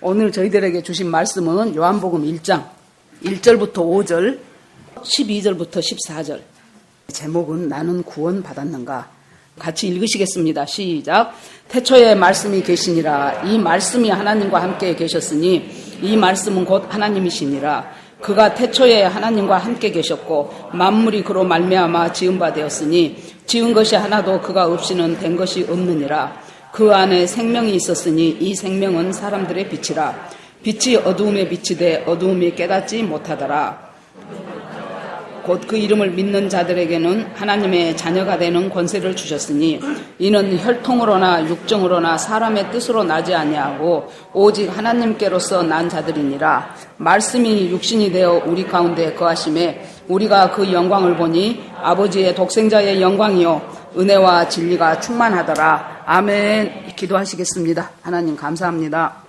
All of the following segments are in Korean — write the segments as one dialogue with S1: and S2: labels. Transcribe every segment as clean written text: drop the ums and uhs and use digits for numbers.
S1: 오늘 저희들에게 주신 말씀은 요한복음 1장 1절부터 5절, 12절부터 14절. 제목은 나는 구원 받았는가? 같이 읽으시겠습니다. 시작. 태초에 말씀이 계시니라. 이 말씀이 하나님과 함께 계셨으니 이 말씀은 곧 하나님이시니라. 그가 태초에 하나님과 함께 계셨고 만물이 그로 말미암아 지은 바 되었으니 지은 것이 하나도 그가 없이는 된 것이 없느니라. 그 안에 생명이 있었으니 이 생명은 사람들의 빛이라. 빛이 어두움에 비치되 어두움이 깨닫지 못하더라. 곧 그 이름을 믿는 자들에게는 하나님의 자녀가 되는 권세를 주셨으니 이는 혈통으로나 육정으로나 사람의 뜻으로 나지 아니하고 오직 하나님께로서 난 자들이니라. 말씀이 육신이 되어 우리 가운데 거하심에 우리가 그 영광을 보니 아버지의 독생자의 영광이요 은혜와 진리가 충만하더라. 아멘. 기도하시겠습니다. 하나님 감사합니다.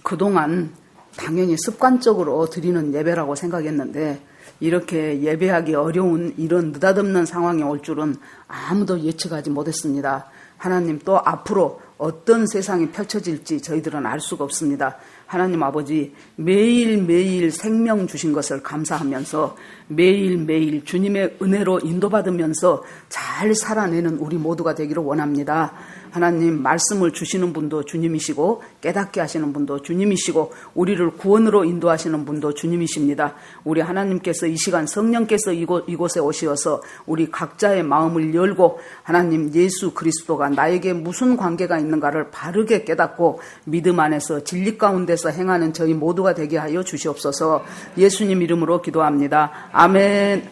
S1: 그동안 당연히 습관적으로 드리는 예배라고 생각했는데 이렇게 예배하기 어려운 이런 느닷없는 상황이 올 줄은 아무도 예측하지 못했습니다. 하나님, 또 앞으로 어떤 세상이 펼쳐질지 저희들은 알 수가 없습니다. 하나님 아버지, 매일매일 생명 주신 것을 감사하면서 매일매일 주님의 은혜로 인도받으면서 잘 살아내는 우리 모두가 되기를 원합니다. 하나님, 말씀을 주시는 분도 주님이시고 깨닫게 하시는 분도 주님이시고 우리를 구원으로 인도하시는 분도 주님이십니다. 우리 하나님께서 이 시간 성령께서 이곳에 오시어서 우리 각자의 마음을 열고 하나님, 예수 그리스도가 나에게 무슨 관계가 있는가를 바르게 깨닫고 믿음 안에서 진리 가운데서 행하는 저희 모두가 되게 하여 주시옵소서. 예수님 이름으로 기도합니다. 아멘.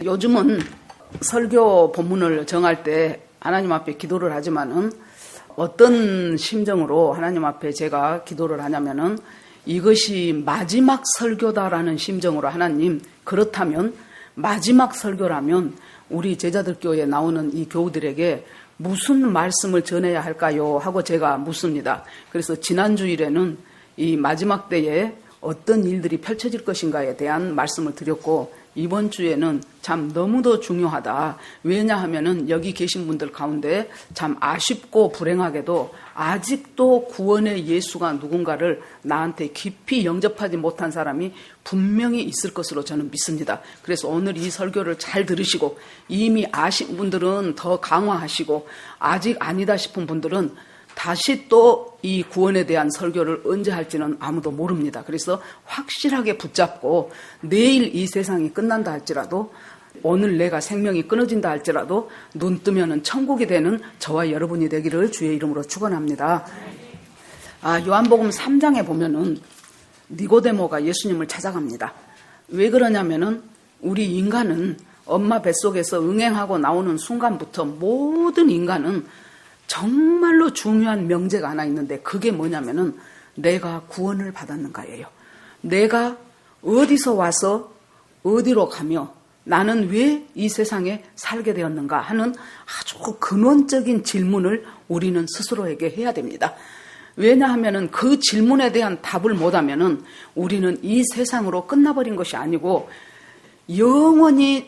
S1: 요즘은 설교 본문을 정할 때 하나님 앞에 기도를 하지만은 어떤 심정으로 하나님 앞에 제가 기도를 하냐면은 이것이 마지막 설교다라는 심정으로, 하나님, 그렇다면 마지막 설교라면 우리 제자들 교회에 나오는 이 교우들에게 무슨 말씀을 전해야 할까요? 하고 제가 묻습니다. 그래서 지난주일에는 이 마지막 때에 어떤 일들이 펼쳐질 것인가에 대한 말씀을 드렸고, 이번 주에는 참 너무도 중요하다. 왜냐하면은 여기 계신 분들 가운데 참 아쉽고 불행하게도 아직도 구원의 예수가 누군가를 나한테 깊이 영접하지 못한 사람이 분명히 있을 것으로 저는 믿습니다. 그래서 오늘 이 설교를 잘 들으시고 이미 아신 분들은 더 강화하시고 아직 아니다 싶은 분들은 다시 또 이 구원에 대한 설교를 언제 할지는 아무도 모릅니다. 그래서 확실하게 붙잡고 내일 이 세상이 끝난다 할지라도, 오늘 내가 생명이 끊어진다 할지라도 눈 뜨면은 천국이 되는 저와 여러분이 되기를 주의 이름으로 축원합니다. 요한복음 3장에 보면은 니고데모가 예수님을 찾아갑니다. 왜 그러냐면은 우리 인간은 엄마 뱃속에서 응행하고 나오는 순간부터 모든 인간은 정말로 중요한 명제가 하나 있는데, 그게 뭐냐면은 내가 구원을 받았는가예요. 내가 어디서 와서 어디로 가며 나는 왜 이 세상에 살게 되었는가 하는 아주 근원적인 질문을 우리는 스스로에게 해야 됩니다. 왜냐하면은 그 질문에 대한 답을 못하면은 우리는 이 세상으로 끝나버린 것이 아니고 영원히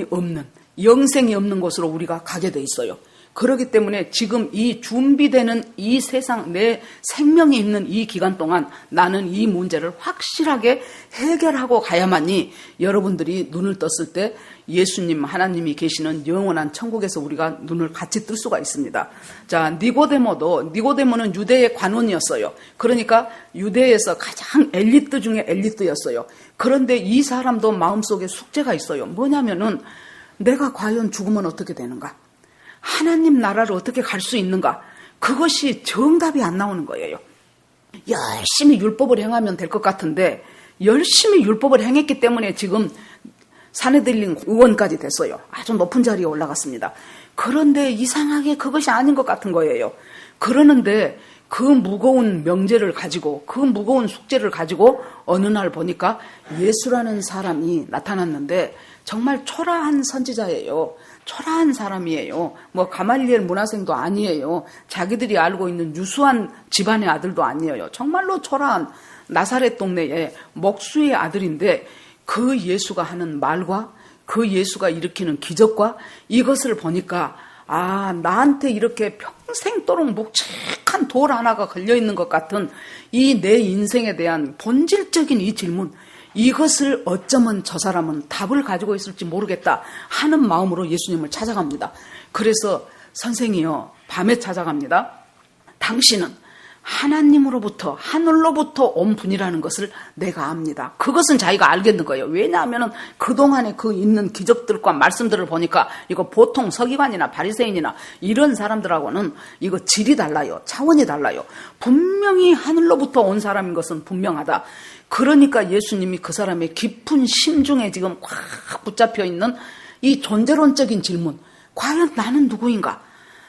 S1: 없는, 영생이 없는 곳으로 우리가 가게 돼 있어요. 그렇기 때문에 지금 이 준비되는 이 세상, 내 생명이 있는 이 기간 동안 나는 이 문제를 확실하게 해결하고 가야만이 여러분들이 눈을 떴을 때 예수님, 하나님이 계시는 영원한 천국에서 우리가 눈을 같이 뜰 수가 있습니다. 자, 니고데모는 유대의 관원이었어요. 그러니까 유대에서 가장 엘리트 중에 엘리트였어요. 그런데 이 사람도 마음속에 숙제가 있어요. 뭐냐면은 내가 과연 죽으면 어떻게 되는가? 하나님 나라를 어떻게 갈 수 있는가? 그것이 정답이 안 나오는 거예요. 열심히 율법을 행하면 될 것 같은데 열심히 율법을 행했기 때문에 지금 사내들린 의원까지 됐어요. 아주 높은 자리에 올라갔습니다. 그런데 이상하게 그것이 아닌 것 같은 거예요. 그러는데 그 무거운 명제를 가지고, 그 무거운 숙제를 가지고 어느 날 보니까 예수라는 사람이 나타났는데 정말 초라한 선지자예요. 초라한 사람이에요. 가말리엘 문화생도 아니에요. 자기들이 알고 있는 유수한 집안의 아들도 아니에요. 정말로 초라한 나사렛 동네의 목수의 아들인데 그 예수가 하는 말과 그 예수가 일으키는 기적과 이것을 보니까 아, 나한테 이렇게 평생도록 묵직한 돌 하나가 걸려있는 것 같은 이 내 인생에 대한 본질적인 이 질문, 이것을 어쩌면 저 사람은 답을 가지고 있을지 모르겠다 하는 마음으로 예수님을 찾아갑니다. 그래서 선생이요, 밤에 찾아갑니다. 당신은 하나님으로부터, 하늘로부터 온 분이라는 것을 내가 압니다. 그것은 자기가 알겠는 거예요. 왜냐하면 그동안에 그 있는 기적들과 말씀들을 보니까 이거 보통 서기관이나 바리새인이나 이런 사람들하고는 이거 질이 달라요. 차원이 달라요. 분명히 하늘로부터 온 사람인 것은 분명하다. 그러니까 예수님이 그 사람의 깊은 심중에 지금 꽉 붙잡혀 있는 이 존재론적인 질문, 과연 나는 누구인가?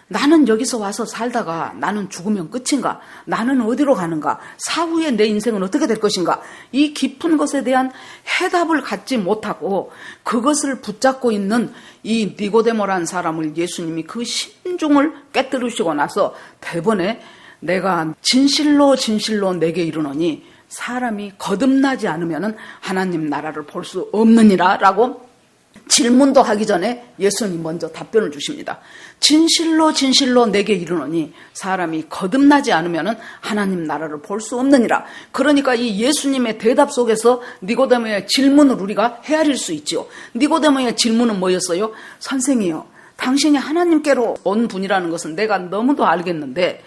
S1: 나는 여기서 와서 살다가 나는 죽으면 끝인가? 나는 어디로 가는가? 사후에 내 인생은 어떻게 될 것인가? 이 깊은 것에 대한 해답을 갖지 못하고 그것을 붙잡고 있는 이 니고데모라는 사람을 예수님이 그 심중을 깨뜨리시고 나서 대번에 내가 진실로 진실로 내게 이르노니 사람이 거듭나지 않으면 하나님 나라를 볼 수 없느니라 라고 질문도 하기 전에 예수님이 먼저 답변을 주십니다. 진실로 진실로 내게 이르노니 사람이 거듭나지 않으면 하나님 나라를 볼 수 없느니라. 그러니까 이 예수님의 대답 속에서 니고데모의 질문을 우리가 헤아릴 수 있죠. 니고데모의 질문은 뭐였어요? 선생이요, 당신이 하나님께로 온 분이라는 것은 내가 너무도 알겠는데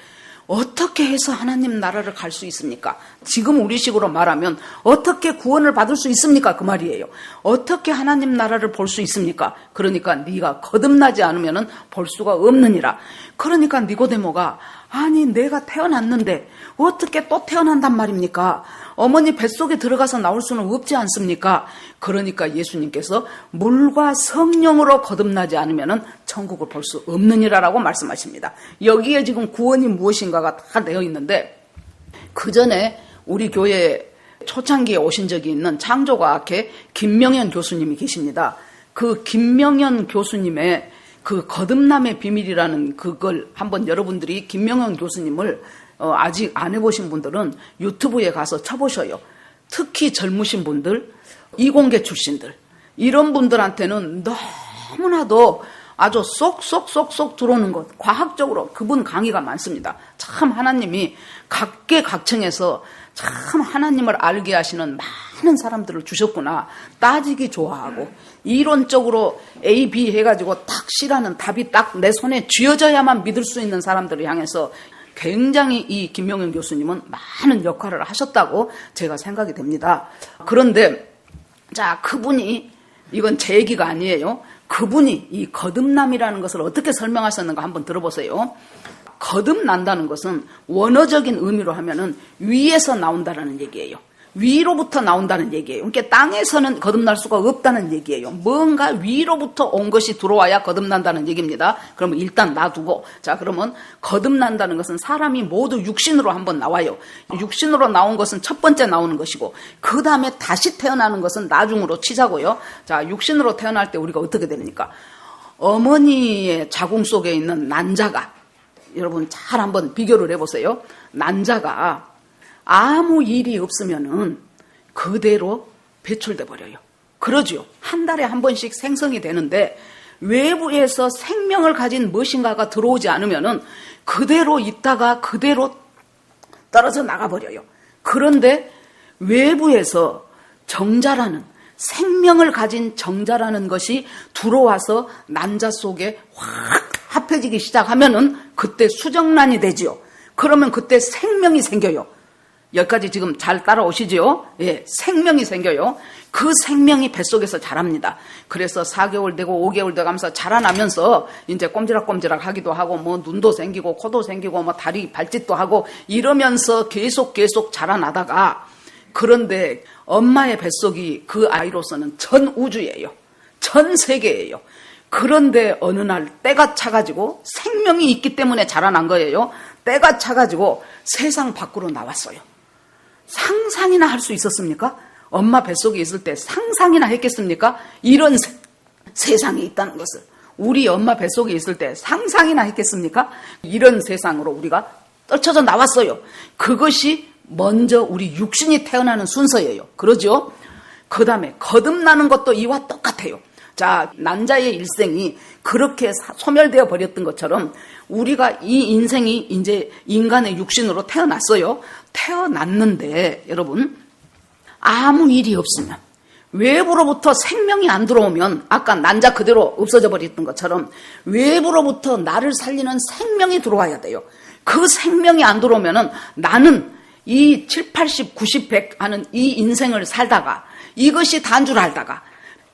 S1: 어떻게 해서 하나님 나라를 갈 수 있습니까? 지금 우리식으로 말하면 어떻게 구원을 받을 수 있습니까? 그 말이에요. 어떻게 하나님 나라를 볼 수 있습니까? 그러니까 네가 거듭나지 않으면 볼 수가 없느니라. 그러니까 니고데모가 아니 내가 태어났는데 어떻게 또 태어난단 말입니까? 어머니 뱃속에 들어가서 나올 수는 없지 않습니까? 그러니까 예수님께서 물과 성령으로 거듭나지 않으면 천국을 볼 수 없느니라라고 말씀하십니다. 여기에 지금 구원이 무엇인가가 다 되어 있는데, 그 전에 우리 교회에 초창기에 오신 적이 있는 창조과학회 김명현 교수님이 계십니다. 그 김명현 교수님의 그 거듭남의 비밀이라는 그걸 한번 여러분들이 김명현 교수님을 아직 안 해보신 분들은 유튜브에 가서 쳐보셔요. 특히 젊으신 분들, 이공계 출신들, 이런 분들한테는 너무나도 아주 쏙쏙쏙쏙 들어오는 것, 과학적으로 그분 강의가 많습니다. 참 하나님이 각계각층에서 참 하나님을 알게 하시는 많은 사람들을 주셨구나. 따지기 좋아하고 이론적으로 A, B 해가지고 딱 C라는 답이 딱 내 손에 쥐어져야만 믿을 수 있는 사람들을 향해서 굉장히 이 김명현 교수님은 많은 역할을 하셨다고 제가 생각이 됩니다. 그런데 자, 그분이, 이건 제 얘기가 아니에요. 그분이 이 거듭남이라는 것을 어떻게 설명하셨는가 한번 들어보세요. 거듭난다는 것은 원어적인 의미로 하면은 위에서 나온다는 얘기예요. 위로부터 나온다는 얘기예요. 그러니까 땅에서는 거듭날 수가 없다는 얘기예요. 뭔가 위로부터 온 것이 들어와야 거듭난다는 얘기입니다. 그러면 일단 놔두고, 자, 그러면 거듭난다는 것은 사람이 모두 육신으로 한번 나와요. 육신으로 나온 것은 첫 번째 나오는 것이고, 그 다음에 다시 태어나는 것은 나중으로 치자고요. 자, 육신으로 태어날 때 우리가 어떻게 됩니까? 어머니의 자궁 속에 있는 난자가, 여러분 잘 한번 비교를 해보세요. 난자가 아무 일이 없으면은 그대로 배출돼 버려요. 그러죠. 한 달에 한 번씩 생성이 되는데 외부에서 생명을 가진 무엇인가가 들어오지 않으면은 그대로 있다가 그대로 떨어져 나가 버려요. 그런데 외부에서 정자라는, 생명을 가진 정자라는 것이 들어와서 난자 속에 확 합해지기 시작하면은 그때 수정란이 되지요. 그러면 그때 생명이 생겨요. 여기까지 지금 잘 따라오시죠? 예, 생명이 생겨요. 그 생명이 뱃속에서 자랍니다. 그래서 4개월 되고 5개월 돼가면서 자라나면서 이제 꼼지락꼼지락 하기도 하고 뭐 눈도 생기고 코도 생기고 뭐 다리 발짓도 하고 이러면서 계속 자라나다가, 그런데 엄마의 뱃속이 그 아이로서는 전 우주예요. 전 세계예요. 그런데 어느 날 때가 차가지고, 생명이 있기 때문에 자라난 거예요. 때가 차가지고 세상 밖으로 나왔어요. 상상이나 할 수 있었습니까? 엄마 뱃속에 있을 때 상상이나 했겠습니까? 이런 세상이 있다는 것을. 우리 엄마 뱃속에 있을 때 상상이나 했겠습니까? 이런 세상으로 우리가 떨쳐져 나왔어요. 그것이 먼저 우리 육신이 태어나는 순서예요. 그러죠? 그 다음에 거듭나는 것도 이와 똑같아요. 자, 난자의 일생이 그렇게 소멸되어 버렸던 것처럼 우리가 이 인생이 이제 인간의 육신으로 태어났어요. 태어났는데 여러분, 아무 일이 없으면, 외부로부터 생명이 안 들어오면, 아까 난자 그대로 없어져 버렸던 것처럼 외부로부터 나를 살리는 생명이 들어와야 돼요. 그 생명이 안 들어오면은 나는 이 7, 80, 90, 100 하는 이 인생을 살다가 이것이 다인 줄 알다가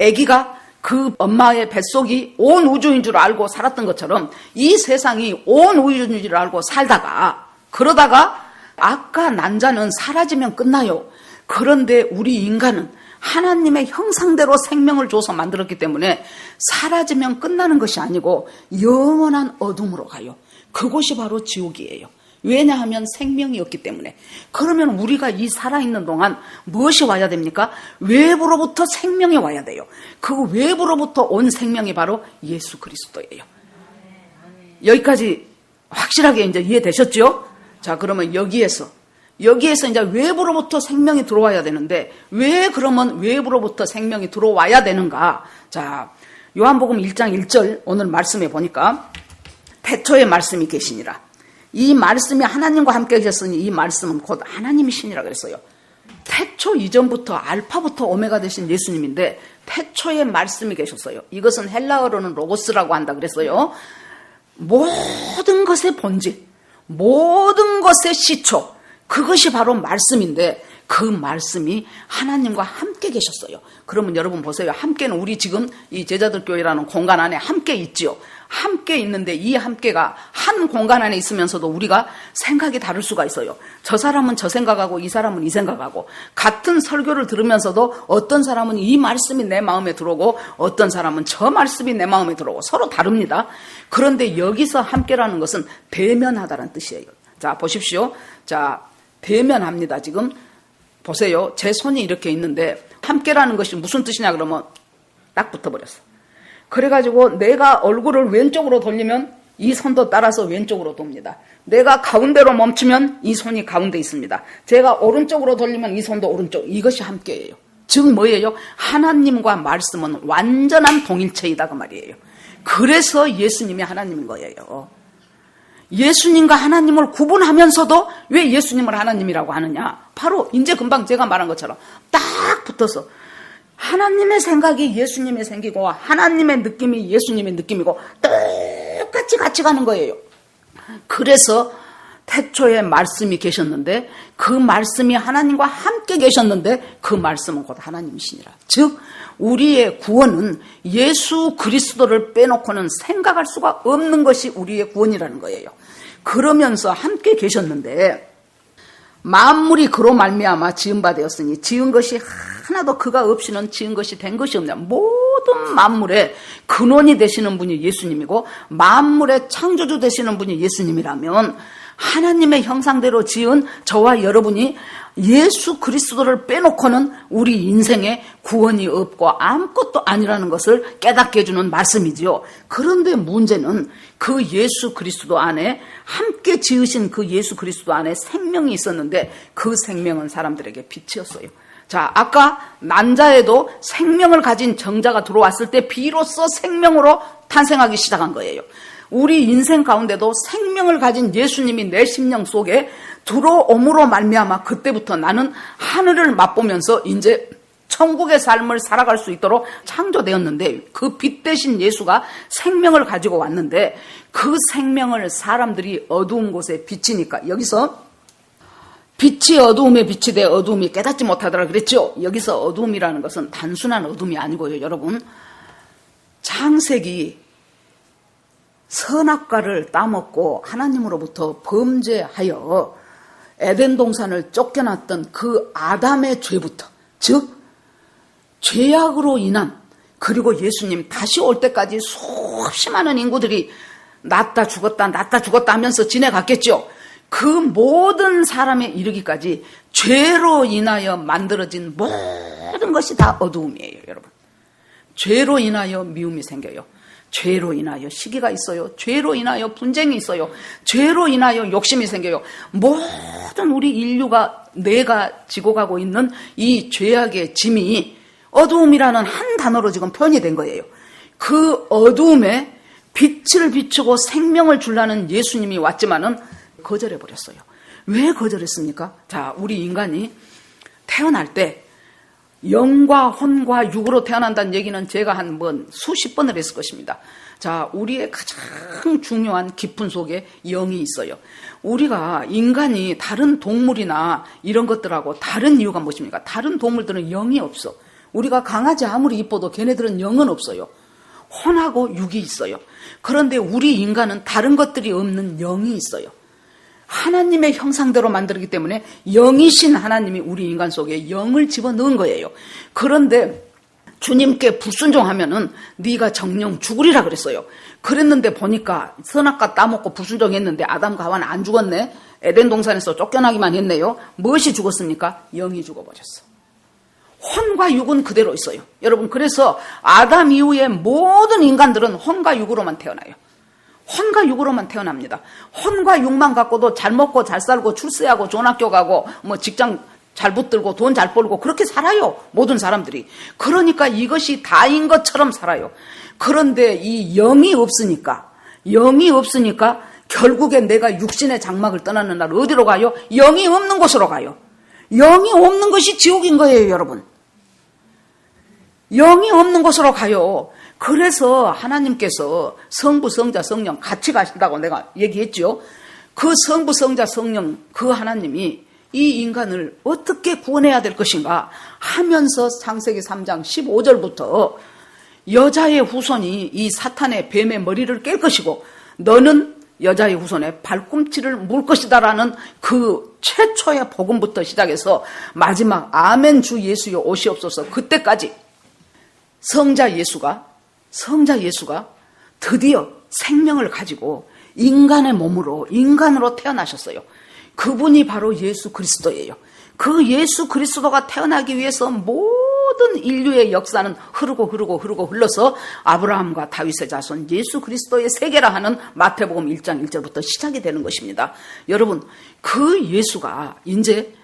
S1: 아기가 그 엄마의 뱃속이 온 우주인 줄 알고 살았던 것처럼 이 세상이 온 우주인 줄 알고 살다가, 그러다가 아까 난자는 사라지면 끝나요. 그런데 우리 인간은 하나님의 형상대로 생명을 줘서 만들었기 때문에 사라지면 끝나는 것이 아니고 영원한 어둠으로 가요. 그곳이 바로 지옥이에요. 왜냐하면 생명이 없기 때문에. 그러면 우리가 이 살아있는 동안 무엇이 와야 됩니까? 외부로부터 생명이 와야 돼요. 그 외부로부터 온 생명이 바로 예수 그리스도예요. 여기까지 확실하게 이제 이해되셨죠? 자, 그러면 여기에서 이제 외부로부터 생명이 들어와야 되는데, 왜 그러면 외부로부터 생명이 들어와야 되는가? 자, 요한복음 1장 1절 오늘 말씀에 보니까 태초에 말씀이 계시니라. 이 말씀이 하나님과 함께 계셨으니 이 말씀은 곧 하나님이시니라 그랬어요. 태초 이전부터 알파부터 오메가 되신 예수님인데 태초에 말씀이 계셨어요. 이것은 헬라어로는 로고스라고 한다 그랬어요. 모든 것의 본질, 모든 것의 시초, 그것이 바로 말씀인데 그 말씀이 하나님과 함께 계셨어요. 그러면 여러분 보세요. 함께는 우리 지금 이 제자들 교회라는 공간 안에 함께 있지요. 함께 있는데 이 함께가 한 공간 안에 있으면서도 우리가 생각이 다를 수가 있어요. 저 사람은 저 생각하고 이 사람은 이 생각하고, 같은 설교를 들으면서도 어떤 사람은 이 말씀이 내 마음에 들어오고 어떤 사람은 저 말씀이 내 마음에 들어오고 서로 다릅니다. 그런데 여기서 함께라는 것은 대면하다라는 뜻이에요. 자, 보십시오. 자, 대면합니다. 지금 보세요. 제 손이 이렇게 있는데 함께라는 것이 무슨 뜻이냐 그러면 딱 붙어버렸어. 그래가지고 내가 얼굴을 왼쪽으로 돌리면 이 손도 따라서 왼쪽으로 돕니다. 내가 가운데로 멈추면 이 손이 가운데 있습니다. 제가 오른쪽으로 돌리면 이 손도 오른쪽. 이것이 함께예요. 즉 뭐예요? 하나님과 말씀은 완전한 동일체이다 그 말이에요. 그래서 예수님이 하나님인 거예요. 예수님과 하나님을 구분하면서도 왜 예수님을 하나님이라고 하느냐? 바로 이제 금방 제가 말한 것처럼 딱 붙어서 하나님의 생각이 예수님의 생기고 하나님의 느낌이 예수님의 느낌이고 똑같이 같이 가는 거예요. 그래서 태초에 말씀이 계셨는데 그 말씀이 하나님과 함께 계셨는데 그 말씀은 곧 하나님이시니라. 즉 우리의 구원은 예수 그리스도를 빼놓고는 생각할 수가 없는 것이 우리의 구원이라는 거예요. 그러면서 함께 계셨는데 만물이 그로 말미암아 지은 바 되었으니 지은 것이 하나도 그가 없이는 지은 것이 된 것이 없냐. 모든 만물의 근원이 되시는 분이 예수님이고 만물의 창조주 되시는 분이 예수님이라면 하나님의 형상대로 지은 저와 여러분이 예수 그리스도를 빼놓고는 우리 인생에 구원이 없고 아무것도 아니라는 것을 깨닫게 해주는 말씀이지요. 그런데 문제는 그 예수 그리스도 안에 함께 지으신 그 예수 그리스도 안에 생명이 있었는데 그 생명은 사람들에게 빛이었어요. 자, 아까 난자에도 생명을 가진 정자가 들어왔을 때 비로소 생명으로 탄생하기 시작한 거예요. 우리 인생 가운데도 생명을 가진 예수님이 내 심령 속에 들어옴으로 말미암아 그때부터 나는 하늘을 맛보면서 이제 천국의 삶을 살아갈 수 있도록 창조되었는데 그 빛 대신 예수가 생명을 가지고 왔는데 그 생명을 사람들이 어두운 곳에 비치니까 여기서 빛이 어두움에 빛이 돼 어두움이 깨닫지 못하더라 그랬죠. 여기서 어두움이라는 것은 단순한 어둠이 아니고요. 여러분 창세기 선악과를 따먹고 하나님으로부터 범죄하여 에덴 동산을 쫓겨났던 그 아담의 죄부터, 즉 죄악으로 인한, 그리고 예수님 다시 올 때까지 수없이 많은 인구들이 낫다 죽었다 하면서 지내갔겠죠. 그 모든 사람에 이르기까지 죄로 인하여 만들어진 모든 것이 다 어두움이에요. 여러분 죄로 인하여 미움이 생겨요. 죄로 인하여 시기가 있어요. 죄로 인하여 분쟁이 있어요. 죄로 인하여 욕심이 생겨요. 모든 우리 인류가 내가 지고 가고 있는 이 죄악의 짐이 어두움이라는 한 단어로 지금 표현이 된 거예요. 그 어두움에 빛을 비추고 생명을 주려는 예수님이 왔지만은 거절해버렸어요. 왜 거절했습니까? 자, 우리 인간이 태어날 때 영과 혼과 육으로 태어난다는 얘기는 제가 한 번 수십 번을 했을 것입니다. 자, 우리의 가장 중요한 깊은 속에 영이 있어요. 우리가 인간이 다른 동물이나 이런 것들하고 다른 이유가 무엇입니까? 다른 동물들은 영이 없어. 우리가 강아지 아무리 이뻐도 걔네들은 영은 없어요. 혼하고 육이 있어요. 그런데 우리 인간은 다른 것들이 없는 영이 있어요. 하나님의 형상대로 만들기 때문에 영이신 하나님이 우리 인간 속에 영을 집어넣은 거예요. 그런데 주님께 불순종하면은 네가 정령 죽으리라 그랬어요. 그랬는데 보니까 선악과 따먹고 불순종했는데 아담과 하와는 안 죽었네. 에덴 동산에서 쫓겨나기만 했네요. 무엇이 죽었습니까? 영이 죽어버렸어. 혼과 육은 그대로 있어요. 여러분, 그래서 아담 이후에 모든 인간들은 혼과 육으로만 태어나요. 혼과 육으로만 태어납니다. 혼과 육만 갖고도 잘 먹고 잘 살고 출세하고 좋은 학교 가고 뭐 직장 잘 붙들고 돈 잘 벌고 그렇게 살아요. 모든 사람들이. 그러니까 이것이 다인 것처럼 살아요. 그런데 이 영이 없으니까 결국에 내가 육신의 장막을 떠나는 날 어디로 가요? 영이 없는 곳으로 가요. 영이 없는 것이 지옥인 거예요, 여러분. 영이 없는 곳으로 가요. 그래서 하나님께서 성부, 성자, 성령 같이 가신다고 내가 얘기했죠. 그 성부, 성자, 성령 그 하나님이 이 인간을 어떻게 구원해야 될 것인가 하면서 창세기 3장 15절부터 여자의 후손이 이 사탄의 뱀의 머리를 깰 것이고 너는 여자의 후손의 발꿈치를 물 것이다라는 그 최초의 복음부터 시작해서 마지막 아멘 주 예수여 오시옵소서 그때까지 성자 예수가 드디어 생명을 가지고 인간의 몸으로 인간으로 태어나셨어요. 그분이 바로 예수 그리스도예요. 그 예수 그리스도가 태어나기 위해서 모든 인류의 역사는 흘러서 아브라함과 다윗의 자손 예수 그리스도의 세계라 하는 마태복음 1장 1절부터 시작이 되는 것입니다. 여러분, 그 예수가 이제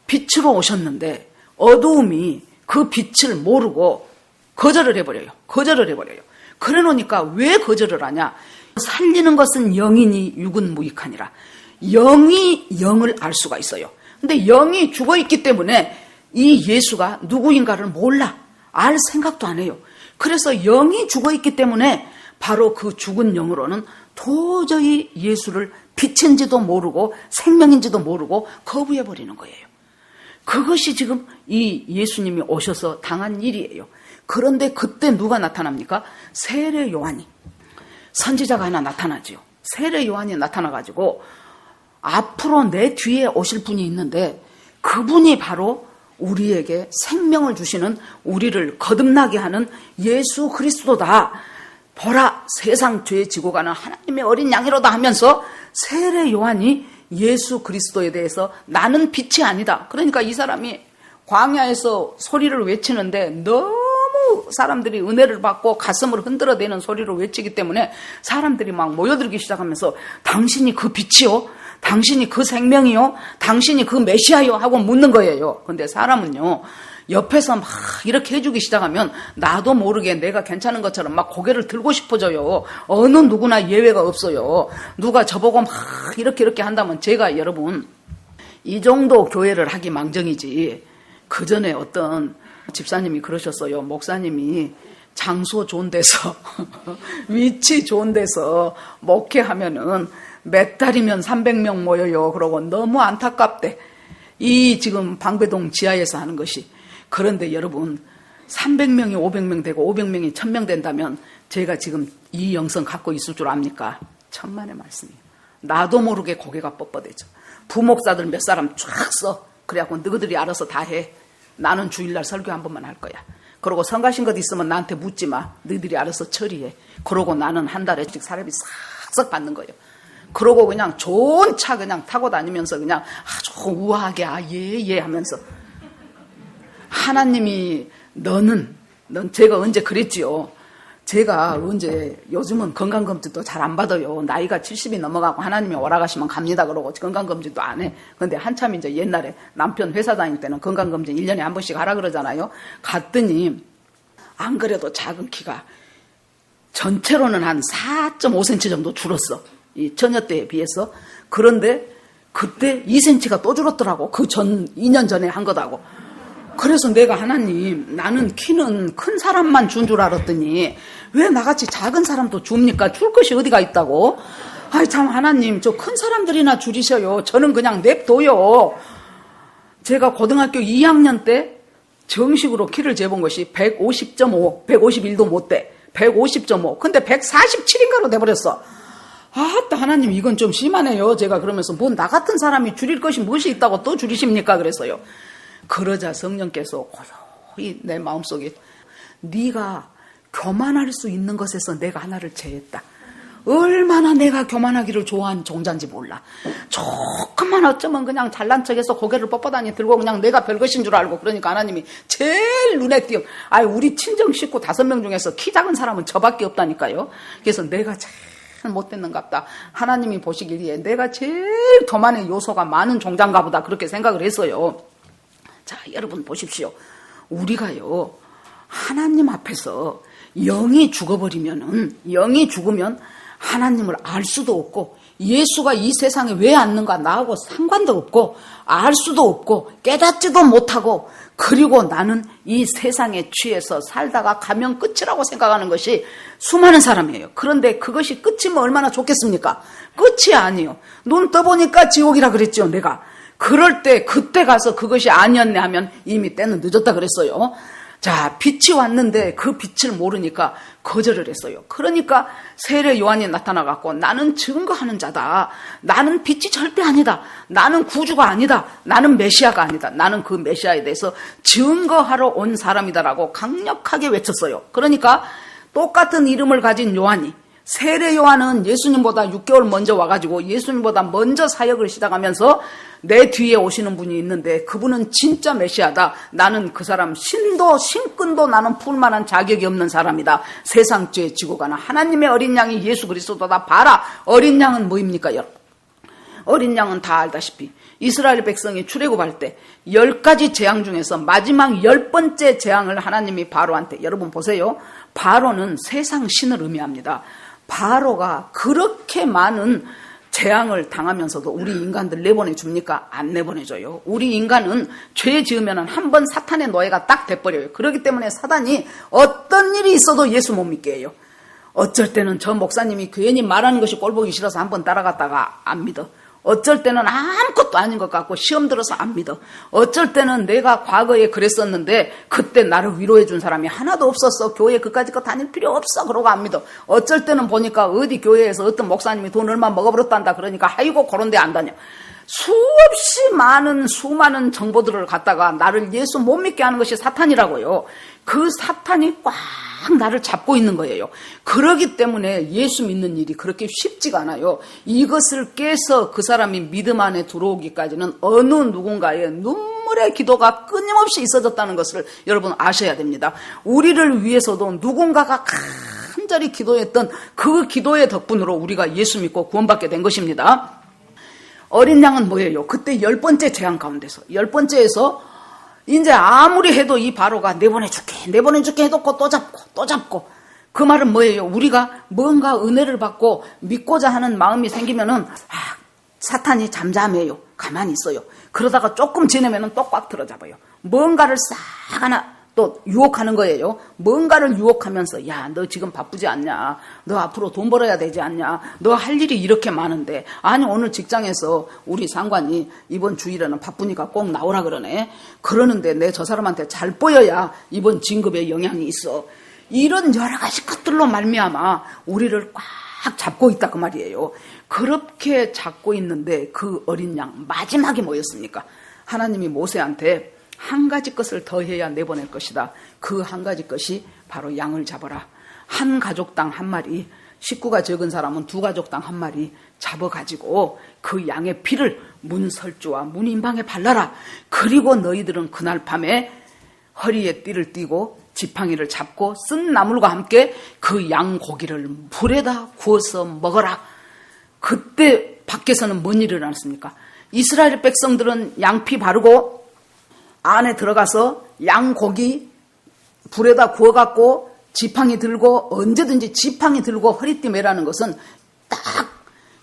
S1: 빛으로 오셨는데 어두움이 그 빛을 모르고 거절을 해버려요. 그래 놓으니까 왜 거절을 하냐? 살리는 것은 영이니 육은 무익하니라. 영이 영을 알 수가 있어요. 근데 영이 죽어있기 때문에 이 예수가 누구인가를 몰라. 알 생각도 안 해요. 그래서 영이 죽어있기 때문에 바로 그 죽은 영으로는 도저히 예수를 빛인지도 모르고 생명인지도 모르고 거부해버리는 거예요. 그것이 지금 이 예수님이 오셔서 당한 일이에요. 그런데 그때 누가 나타납니까? 세례 요한이. 선지자가 하나 나타나지요. 세례 요한이 나타나가지고 앞으로 내 뒤에 오실 분이 있는데 그분이 바로 우리에게 생명을 주시는 우리를 거듭나게 하는 예수 그리스도다. 보라 세상 죄 지고 가는 하나님의 어린 양이로다 하면서 세례 요한이 예수 그리스도에 대해서 나는 빛이 아니다. 그러니까 이 사람이 광야에서 소리를 외치는데 너무 사람들이 은혜를 받고 가슴을 흔들어대는 소리로 외치기 때문에 사람들이 막 모여들기 시작하면서 당신이 그 빛이요? 당신이 그 생명이요? 당신이 그 메시아요? 하고 묻는 거예요. 근데 사람은요, 옆에서 막 이렇게 해주기 시작하면 나도 모르게 내가 괜찮은 것처럼 막 고개를 들고 싶어져요. 어느 누구나 예외가 없어요. 누가 저보고 막 이렇게 한다면 제가 여러분 이 정도 교회를 하기 망정이지. 그 전에 어떤 집사님이 그러셨어요. 목사님이 장소 좋은 데서 위치 좋은 데서 목회하면은 몇 달이면 300명 모여요. 그러고 너무 안타깝대. 이 지금 방배동 지하에서 하는 것이. 그런데 여러분 300명이 500명 되고 500명이 1000명 된다면 제가 지금 이 영성 갖고 있을 줄 압니까? 천만의 말씀이에요. 나도 모르게 고개가 뻣뻣해져. 부목사들 몇 사람 쫙 써. 그래갖고 너희들이 알아서 다 해. 나는 주일날 설교 한 번만 할 거야. 그러고 성가신 것 있으면 나한테 묻지 마. 너희들이 알아서 처리해. 그러고 나는 한 달에씩 사례비 싹싹 받는 거예요. 그러고 그냥 좋은 차 그냥 타고 다니면서 그냥 아주 우아하게 예 하면서 하나님이 넌 제가 언제 그랬지요. 제가 언제 요즘은 건강검진도 잘 안 받아요. 나이가 70이 넘어가고 하나님이 오라가시면 갑니다 그러고 건강검진도 안 해. 근데 한참 이제 옛날에 남편 회사 다닐 때는 건강검진 1년에 한 번씩 하라 그러잖아요. 갔더니 안 그래도 작은 키가 전체로는 한 4.5cm 정도 줄었어. 이 처녀 때에 비해서. 그런데 그때 2cm가 또 줄었더라고. 그 2년 전에 한 거다고. 그래서 내가 하나님, 나는 키는 큰 사람만 준 줄 알았더니 왜 나같이 작은 사람도 줍니까? 줄 것이 어디가 있다고? 아이 참 하나님, 저 큰 사람들이나 줄이셔요. 저는 그냥 냅둬요. 제가 고등학교 2학년 때 정식으로 키를 재본 것이 150.5, 151도 못 돼. 150.5. 근데 147인가로 돼버렸어. 아따 하나님, 이건 좀 심하네요. 제가 그러면서 뭐 나 같은 사람이 줄일 것이 무엇이 있다고 또 줄이십니까? 그랬어요. 그러자 성령께서 고요히 내 마음속에 네가 교만할 수 있는 것에서 내가 하나를 제했다. 얼마나 내가 교만하기를 좋아하는 종자인지 몰라. 조금만 어쩌면 그냥 잘난 척해서 고개를 뻣뻣하니 들고 그냥 내가 별것인 줄 알고. 그러니까 하나님이 제일 눈에 띄어. 우리 친정 식구 5명 중에서 키 작은 사람은 저밖에 없다니까요. 그래서 내가 제일 못됐는갑다. 하나님이 보시기에 내가 제일 교만의 요소가 많은 종자인가 보다. 그렇게 생각을 했어요. 자, 여러분 보십시오. 우리가요, 하나님 앞에서 영이 죽으면 하나님을 알 수도 없고, 예수가 이 세상에 왜 왔는가 나하고 상관도 없고, 알 수도 없고, 깨닫지도 못하고, 그리고 나는 이 세상에 취해서 살다가 가면 끝이라고 생각하는 것이 수많은 사람이에요. 그런데 그것이 끝이면 얼마나 좋겠습니까? 끝이 아니에요. 눈 떠보니까 지옥이라 그랬죠, 내가. 그럴 때 그때 가서 그것이 아니었네 하면 이미 때는 늦었다 그랬어요. 자, 빛이 왔는데 그 빛을 모르니까 거절을 했어요. 그러니까 세례 요한이 나타나갖고 나는 증거하는 자다. 나는 빛이 절대 아니다. 나는 구주가 아니다. 나는 메시아가 아니다. 나는 그 메시아에 대해서 증거하러 온 사람이다라고 강력하게 외쳤어요. 그러니까 똑같은 이름을 가진 요한이, 세례 요한은 예수님보다 6개월 먼저 와가지고 예수님보다 먼저 사역을 시작하면서 내 뒤에 오시는 분이 있는데 그분은 진짜 메시아다. 나는 그 사람 신끈도 나는 풀만한 자격이 없는 사람이다. 세상 죄 지고 가는 하나님의 어린 양이 예수 그리스도다. 봐라. 어린 양은 뭐입니까, 여러분? 어린 양은 다 알다시피 이스라엘 백성이 출애굽할 때 10가지 재앙 중에서 마지막 10번째 재앙을 하나님이 바로한테, 여러분 보세요. 바로는 세상 신을 의미합니다. 바로가 그렇게 많은 재앙을 당하면서도 우리 인간들 내보내줍니까? 안 내보내줘요. 우리 인간은 죄 지으면 한 번 사탄의 노예가 딱 돼버려요. 그렇기 때문에 사단이 어떤 일이 있어도 예수 못 믿게 해요. 어쩔 때는 저 목사님이 괜히 말하는 것이 꼴보기 싫어서 한번 따라갔다가 안 믿어. 어쩔 때는 아무것도 아닌 것 같고 시험 들어서 안 믿어. 어쩔 때는 내가 과거에 그랬었는데 그때 나를 위로해 준 사람이 하나도 없었어. 교회 그까짓 거 다닐 필요 없어. 그러고 안 믿어. 어쩔 때는 보니까 어디 교회에서 어떤 목사님이 돈 얼마 먹어버렸단다. 그러니까 아이고 그런 데 안 다녀. 수많은 정보들을 갖다가 나를 예수 못 믿게 하는 것이 사탄이라고요. 그 사탄이 꽉 나를 잡고 있는 거예요. 그러기 때문에 예수 믿는 일이 그렇게 쉽지가 않아요. 이것을 깨서 그 사람이 믿음 안에 들어오기까지는 어느 누군가의 눈물의 기도가 끊임없이 있어졌다는 것을 여러분 아셔야 됩니다. 우리를 위해서도 누군가가 간절히 기도했던 그 기도의 덕분으로 우리가 예수 믿고 구원받게 된 것입니다. 어린 양은 뭐예요? 그때 10번째 재앙 가운데서 10번째에서 이제 아무리 해도 이 바로가 내보내줄게 해도 또 잡고 그 말은 뭐예요? 우리가 뭔가 은혜를 받고 믿고자 하는 마음이 생기면은 사탄이 잠잠해요. 가만히 있어요. 그러다가 조금 지내면은 또 꽉 들어잡아요. 뭔가를 싹 하나 또 유혹하는 거예요. 뭔가를 유혹하면서 야, 너 지금 바쁘지 않냐? 너 앞으로 돈 벌어야 되지 않냐? 너 할 일이 이렇게 많은데. 아니, 오늘 직장에서 우리 상관이 이번 주일에는 바쁘니까 꼭 나오라 그러네. 그러는데 내 저 사람한테 잘 보여야 이번 진급에 영향이 있어. 이런 여러 가지 것들로 말미암아 우리를 꽉 잡고 있다 그 말이에요. 그렇게 잡고 있는데 그 어린 양 마지막에 뭐였습니까? 하나님이 모세한테 한 가지 것을 더해야 내보낼 것이다. 그 한 가지 것이 바로 양을 잡아라. 한 가족당 한 마리, 식구가 적은 사람은 2가족당 한 마리 잡아가지고 그 양의 피를 문 설주와 문 인방에 발라라. 그리고 너희들은 그날 밤에 허리에 띠를 띠고 지팡이를 잡고 쓴 나물과 함께 그 양 고기를 불에다 구워서 먹어라. 그때 밖에서는 뭔 일이 일어났습니까? 이스라엘 백성들은 양피 바르고 안에 들어가서 양고기 불에다 구워갖고 지팡이 들고 언제든지 지팡이 들고 허리띠 매라는 것은 딱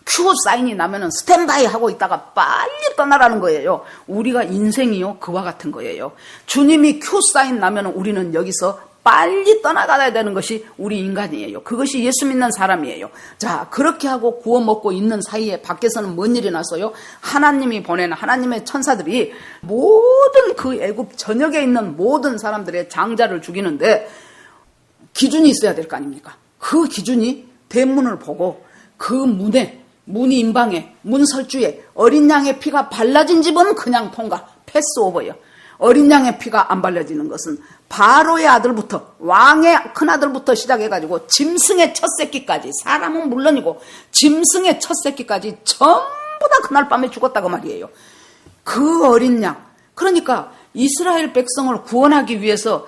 S1: 큐 사인이 나면은 스탠바이 하고 있다가 빨리 떠나라는 거예요. 우리가 인생이요 그와 같은 거예요. 주님이 큐 사인 나면은 우리는 여기서 빨리 떠나가야 되는 것이 우리 인간이에요. 그것이 예수 믿는 사람이에요. 자, 그렇게 하고 구워 먹고 있는 사이에 밖에서는 뭔 일이 났어요? 하나님이 보낸 하나님의 천사들이 모든 그 애굽 전역에 있는 모든 사람들의 장자를 죽이는데 기준이 있어야 될 거 아닙니까? 그 기준이 대문을 보고 그 문이 임방에, 문 설주에 어린 양의 피가 발라진 집은 그냥 통과, 패스오버예요. 어린 양의 피가 안 발라지는 것은 바로의 아들부터, 왕의 큰아들부터 시작해가지고 짐승의 첫 새끼까지, 사람은 물론이고 짐승의 첫 새끼까지 전부 다 그날 밤에 죽었다고 말이에요. 그 어린 양, 그러니까 이스라엘 백성을 구원하기 위해서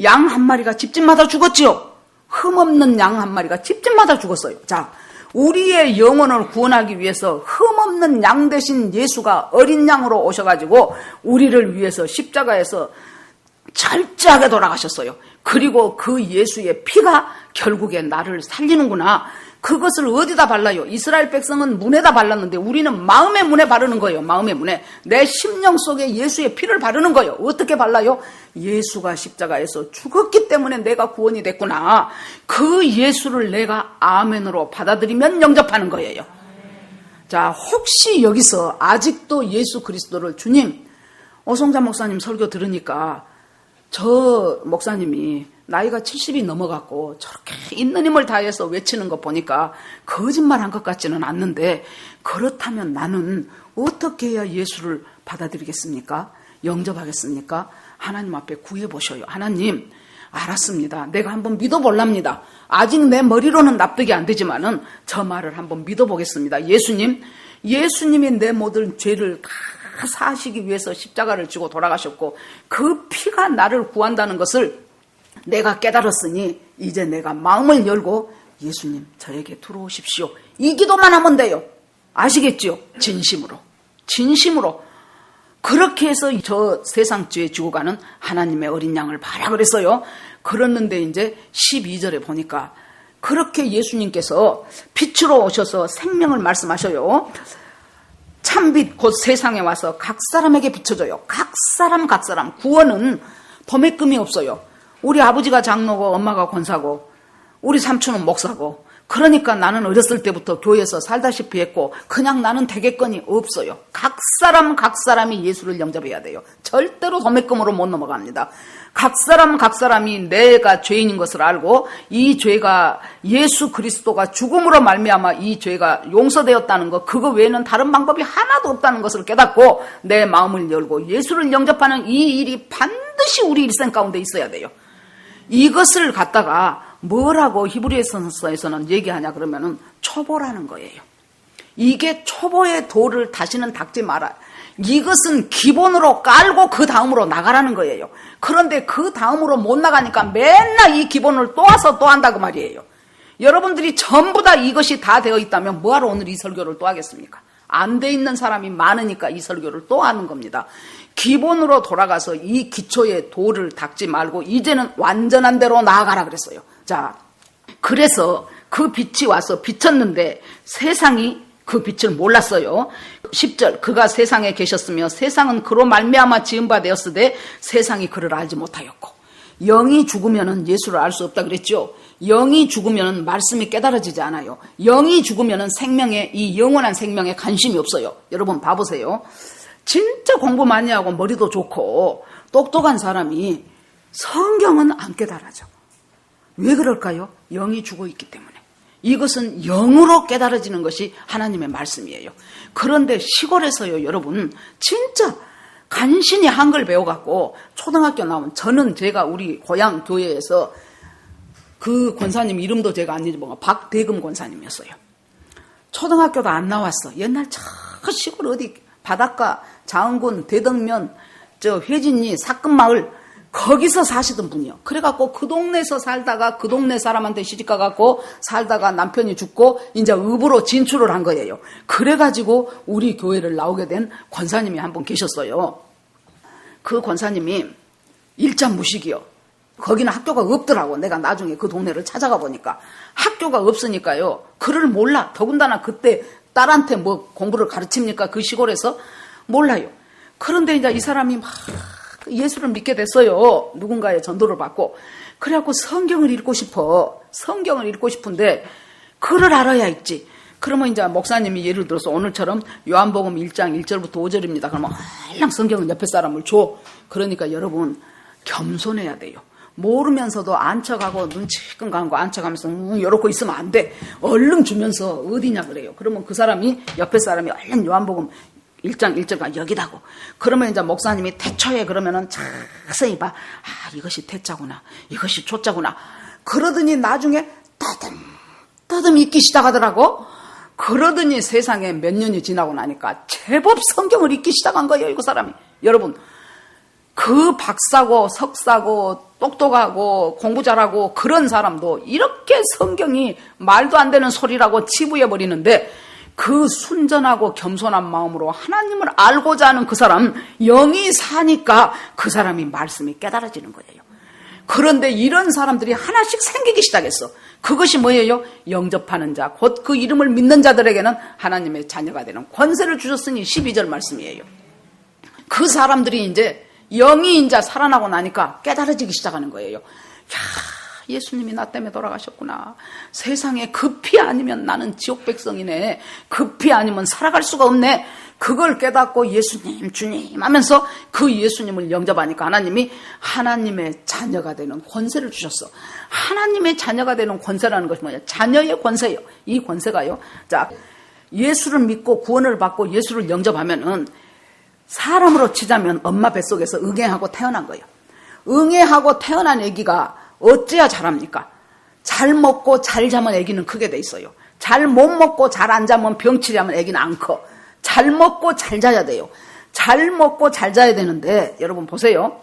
S1: 양 한 마리가 집집마다 죽었지요. 흠없는 양 한 마리가 집집마다 죽었어요. 자, 우리의 영혼을 구원하기 위해서 흠없는 양 대신 예수가 어린 양으로 오셔가지고 우리를 위해서 십자가에서 철저하게 돌아가셨어요. 그리고 그 예수의 피가 결국에 나를 살리는구나. 그것을 어디다 발라요? 이스라엘 백성은 문에다 발랐는데 우리는 마음의 문에 바르는 거예요. 마음의 문에. 내 심령 속에 예수의 피를 바르는 거예요. 어떻게 발라요? 예수가 십자가에서 죽었기 때문에 내가 구원이 됐구나. 그 예수를 내가 아멘으로 받아들이면 영접하는 거예요. 자, 혹시 여기서 아직도 예수 그리스도를 주님, 오성자 목사님 설교 들으니까 저 목사님이 나이가 70이 넘어갔고 저렇게 있는 힘을 다해서 외치는 거 보니까 거짓말한 것 같지는 않는데 그렇다면 나는 어떻게 해야 예수를 받아들이겠습니까? 영접하겠습니까? 하나님 앞에 구해보셔요. 하나님, 알았습니다. 내가 한번 믿어볼랍니다. 아직 내 머리로는 납득이 안 되지만은 저 말을 한번 믿어보겠습니다. 예수님이 내 모든 죄를 다 사시기 위해서 십자가를 지고 돌아가셨고 그 피가 나를 구한다는 것을 내가 깨달았으니 이제 내가 마음을 열고 예수님 저에게 들어오십시오. 이 기도만 하면 돼요. 아시겠죠? 진심으로 그렇게 해서 저 세상 죄 지고 가는 하나님의 어린 양을 봐라 그랬어요. 그랬는데 이제 12절에 보니까 그렇게 예수님께서 빛으로 오셔서 생명을 말씀하셔요. 참빛 곧 세상에 와서 각 사람에게 비춰줘요. 각 사람 구원은 범액금이 없어요. 우리 아버지가 장로고 엄마가 권사고 우리 삼촌은 목사고 그러니까 나는 어렸을 때부터 교회에서 살다시피 했고 그냥 나는 대개건이 없어요. 각 사람이 예수를 영접해야 돼요. 절대로 도매금으로 못 넘어갑니다. 각 사람이 내가 죄인인 것을 알고 이 죄가 예수 그리스도가 죽음으로 말미암아 이 죄가 용서되었다는 것, 그거 외에는 다른 방법이 하나도 없다는 것을 깨닫고 내 마음을 열고 예수를 영접하는 이 일이 반드시 우리 일생 가운데 있어야 돼요. 이것을 갖다가 뭐라고 히브리서에서는 얘기하냐 그러면은 초보라는 거예요. 이게 초보의 도를 다시는 닦지 마라. 이것은 기본으로 깔고 그 다음으로 나가라는 거예요. 그런데 그 다음으로 못 나가니까 맨날 이 기본을 또 와서 또 한다고 말이에요. 여러분들이 전부 다 이것이 다 되어 있다면 뭐하러 오늘 이 설교를 또 하겠습니까? 안 돼 있는 사람이 많으니까 이 설교를 또 하는 겁니다. 기본으로 돌아가서 이 기초의 도를 닦지 말고 이제는 완전한 대로 나아가라 그랬어요. 자, 그래서 그 빛이 와서 비쳤는데 세상이 그 빛을 몰랐어요. 10절, 그가 세상에 계셨으며 세상은 그로 말미암아 지은 바 되었으되 세상이 그를 알지 못하였고. 영이 죽으면은 예수를 알 수 없다 그랬죠. 영이 죽으면은 말씀이 깨달아지지 않아요. 영이 죽으면은 생명에, 이 영원한 생명에 관심이 없어요. 여러분 봐보세요. 진짜 공부 많이 하고 머리도 좋고 똑똑한 사람이 성경은 안 깨달아져. 왜 그럴까요? 영이 죽어 있기 때문에. 이것은 영으로 깨달아지는 것이 하나님의 말씀이에요. 그런데 시골에서요, 여러분, 진짜 간신히 한글 배워갖고 초등학교 나온, 저는 제가 우리 고향 교회에서 그 권사님 이름도 제가 안 잊어먹어, 박대금 권사님이었어요. 초등학교도 안 나왔어. 옛날 저 시골 어디 바닷가 장군 대덕면 저 회진리 사건마을 거기서 사시던 분이요. 그래갖고 그 동네에서 살다가 그 동네 사람한테 시집가갖고 살다가 남편이 죽고 이제 읍으로 진출을 한 거예요. 그래가지고 우리 교회를 나오게 된 권사님이 한 분 계셨어요. 그 권사님이 일자무식이요. 거기는 학교가 없더라고. 내가 나중에 그 동네를 찾아가 보니까 학교가 없으니까요. 글을 몰라. 더군다나 그때 딸한테 뭐 공부를 가르칩니까? 그 시골에서 몰라요. 그런데 이제 이 사람이 막 예수를 믿게 됐어요. 누군가의 전도를 받고. 그래갖고 성경을 읽고 싶어. 성경을 읽고 싶은데 글을 알아야 있지. 그러면 이제 목사님이 예를 들어서 오늘처럼 요한복음 1장 1절부터 5절입니다. 그러면 얼른 성경을 옆에 사람을 줘. 그러니까 여러분 겸손해야 돼요. 모르면서도 안쳐가고 눈치끔 가고 안쳐가면서 이러고 있으면 안 돼. 얼른 주면서 어디냐 그래요. 그러면 그 사람이 옆에 사람이 얼른 요한복음 1장 1절가 여기다고. 그러면 이제 목사님이 태초에 그러면은 자세히 봐. 아, 이것이 태자구나. 이것이 초자구나. 그러더니 나중에 따듬 읽기 시작하더라고. 그러더니 세상에 몇 년이 지나고 나니까 제법 성경을 읽기 시작한 거예요, 이 사람이. 여러분, 그 박사고 석사고 똑똑하고 공부 잘하고 그런 사람도 이렇게 성경이 말도 안 되는 소리라고 치부해버리는데 그 순전하고 겸손한 마음으로 하나님을 알고자 하는 그 사람 영이 사니까 그 사람이 말씀이 깨달아지는 거예요. 그런데 이런 사람들이 하나씩 생기기 시작했어. 그것이 뭐예요? 영접하는 자, 곧 그 이름을 믿는 자들에게는 하나님의 자녀가 되는 권세를 주셨으니 12절 말씀이에요. 그 사람들이 이제 영이 이제 살아나고 나니까 깨달아지기 시작하는 거예요. 야, 예수님이 나 때문에 돌아가셨구나. 세상에 급히 아니면 나는 지옥 백성이네. 급히 아니면 살아갈 수가 없네. 그걸 깨닫고 예수님, 주님 하면서 그 예수님을 영접하니까 하나님이 하나님의 자녀가 되는 권세를 주셨어. 하나님의 자녀가 되는 권세라는 것이 뭐냐? 자녀의 권세예요. 이 권세가요. 자, 예수를 믿고 구원을 받고 예수를 영접하면은 사람으로 치자면 엄마 뱃속에서 응애하고 태어난 거예요. 응애하고 태어난 아기가 어째야 자랍니까? 잘 먹고 잘 자면 아기는 크게 돼 있어요. 잘 못 먹고 잘 안 자면 병치려면 아기는 안 커. 잘 먹고 잘 자야 돼요. 잘 먹고 잘 자야 되는데 여러분 보세요.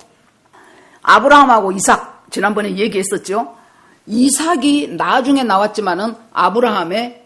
S1: 아브라함하고 이삭 지난번에 얘기했었죠. 이삭이 나중에 나왔지만은 아브라함의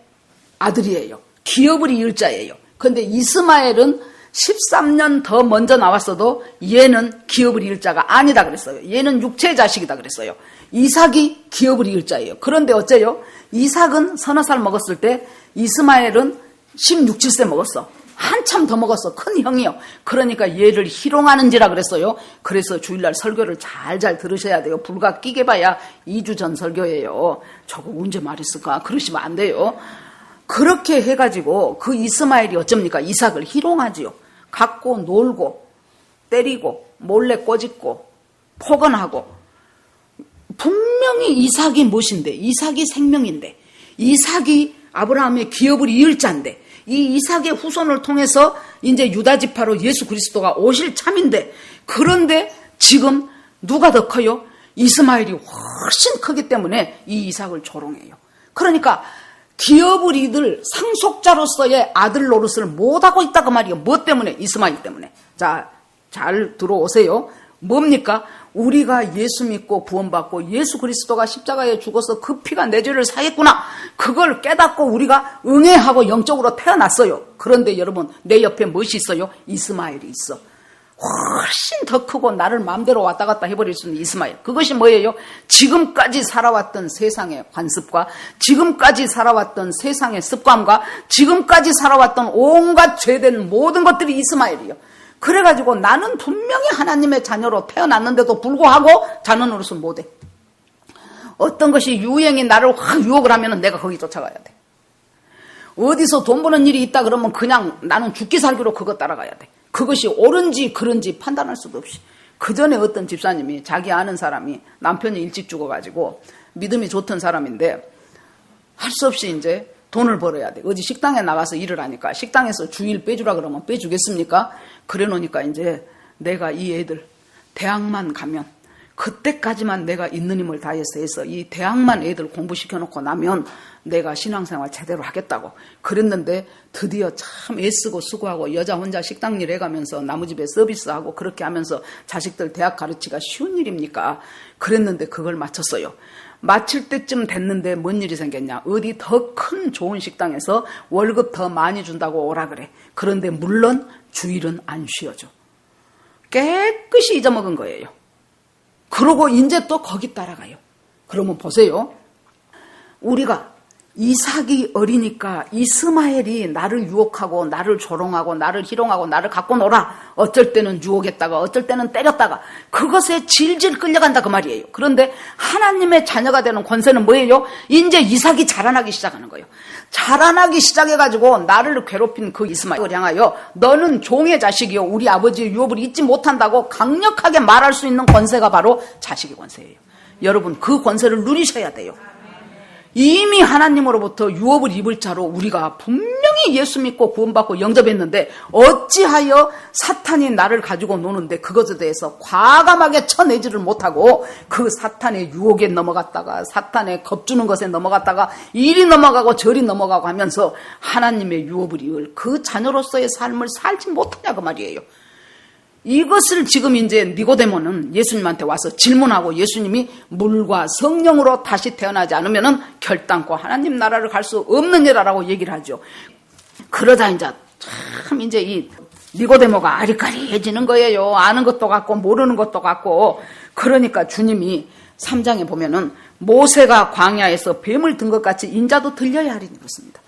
S1: 아들이에요. 기업을 이을 자예요. 그런데 이스마엘은 13년 더 먼저 나왔어도 얘는 기업을 이을 자가 아니다 그랬어요. 얘는 육체의 자식이다 그랬어요. 이삭이 기업을 이을 자예요. 그런데 어째요? 이삭은 서너 살 먹었을 때 이스마엘은 16, 17세 먹었어. 한참 더 먹었어. 큰 형이요. 그러니까 얘를 희롱하는지라 그랬어요. 그래서 주일날 설교를 잘 들으셔야 돼요. 불과 끼게 봐야 2주 전 설교예요. 저거 언제 말했을까? 그러시면 안 돼요. 그렇게 해가지고 그 이스마엘이 어쩝니까? 이삭을 희롱하지요. 갖고 놀고 때리고 몰래 꼬집고 포건하고. 분명히 이삭이 무엇인데? 이삭이 생명인데, 이삭이 아브라함의 기업을 이을 자인데, 이 이삭의 후손을 통해서 이제 유다 지파로 예수 그리스도가 오실 참인데, 그런데 지금 누가 더 커요? 이스마엘이 훨씬 크기 때문에 이 이삭을 조롱해요. 그러니까 기업을 이들 상속자로서의 아들 노릇을 못하고 있다 그 말이에요. 뭐 때문에? 이스마엘 때문에. 자, 잘 들어오세요. 뭡니까? 우리가 예수 믿고 구원받고 예수 그리스도가 십자가에 죽어서 그 피가 내 죄를 사했구나. 그걸 깨닫고 우리가 응애하고 영적으로 태어났어요. 그런데 여러분, 내 옆에 무엇이 있어요? 이스마엘이 있어. 훨씬 더 크고 나를 마음대로 왔다 갔다 해버릴 수 있는 이스마엘. 그것이 뭐예요? 지금까지 살아왔던 세상의 관습과 지금까지 살아왔던 세상의 습관과 지금까지 살아왔던 온갖 죄된 모든 것들이 이스마엘이에요. 그래가지고 나는 분명히 하나님의 자녀로 태어났는데도 불구하고 자녀 노릇을 못해. 어떤 것이 유행이 나를 확 유혹을 하면 내가 거기 쫓아가야 돼. 어디서 돈 버는 일이 있다 그러면 그냥 나는 죽기 살기로 그거 따라가야 돼. 그것이 옳은지 그른지 판단할 수도 없이. 그 전에 어떤 집사님이 자기 아는 사람이 남편이 일찍 죽어가지고 믿음이 좋던 사람인데 할 수 없이 이제 돈을 벌어야 돼. 어디 식당에 나가서 일을 하니까 식당에서 주일 빼주라 그러면 빼주겠습니까? 그래 놓으니까 이제 내가 이 애들 대학만 가면 그때까지만 내가 있는 힘을 다해서 해서 이 대학만 애들 공부시켜놓고 나면 내가 신앙생활 제대로 하겠다고 그랬는데 드디어 참 애쓰고 수고하고 여자 혼자 식당 일 해가면서 나무집에 서비스하고 그렇게 하면서 자식들 대학 가르치기가 쉬운 일입니까? 그랬는데 그걸 마쳤어요. 마칠 때쯤 됐는데 뭔 일이 생겼냐? 어디 더 큰 좋은 식당에서 월급 더 많이 준다고 오라 그래. 그런데 물론 주일은 안 쉬어줘. 깨끗이 잊어먹은 거예요. 그러고 이제 또 거기 따라가요. 그러면 보세요. 우리가 이삭이 어리니까 이스마엘이 나를 유혹하고 나를 조롱하고 나를 희롱하고 나를 갖고 놀아. 어쩔 때는 유혹했다가 어쩔 때는 때렸다가 그것에 질질 끌려간다 그 말이에요. 그런데 하나님의 자녀가 되는 권세는 뭐예요? 이제 이삭이 자라나기 시작하는 거예요. 자라나기 시작해가지고 나를 괴롭힌 그 이스마엘을 향하여 너는 종의 자식이요 우리 아버지의 유업을 잊지 못한다고 강력하게 말할 수 있는 권세가 바로 자식의 권세예요. 여러분 그 권세를 누리셔야 돼요. 이미 하나님으로부터 유업을 입을 자로 우리가 분명히 예수 믿고 구원받고 영접했는데 어찌하여 사탄이 나를 가지고 노는데 그것에 대해서 과감하게 쳐내지를 못하고 그 사탄의 유혹에 넘어갔다가 사탄의 겁주는 것에 넘어갔다가 이리 넘어가고 저리 넘어가고 하면서 하나님의 유업을 입을 그 자녀로서의 삶을 살지 못하냐 그 말이에요. 이것을 지금 이제 니고데모는 예수님한테 와서 질문하고 예수님이 물과 성령으로 다시 태어나지 않으면은 결단코 하나님 나라를 갈 수 없는 이라라고 얘기를 하죠. 그러다 이제 참 이제 이 니고데모가 아리까리해지는 거예요. 아는 것도 같고 모르는 것도 같고. 그러니까 주님이 3장에 보면은 모세가 광야에서 뱀을 든 것 같이 인자도 들려야 하리니 그렇습니다.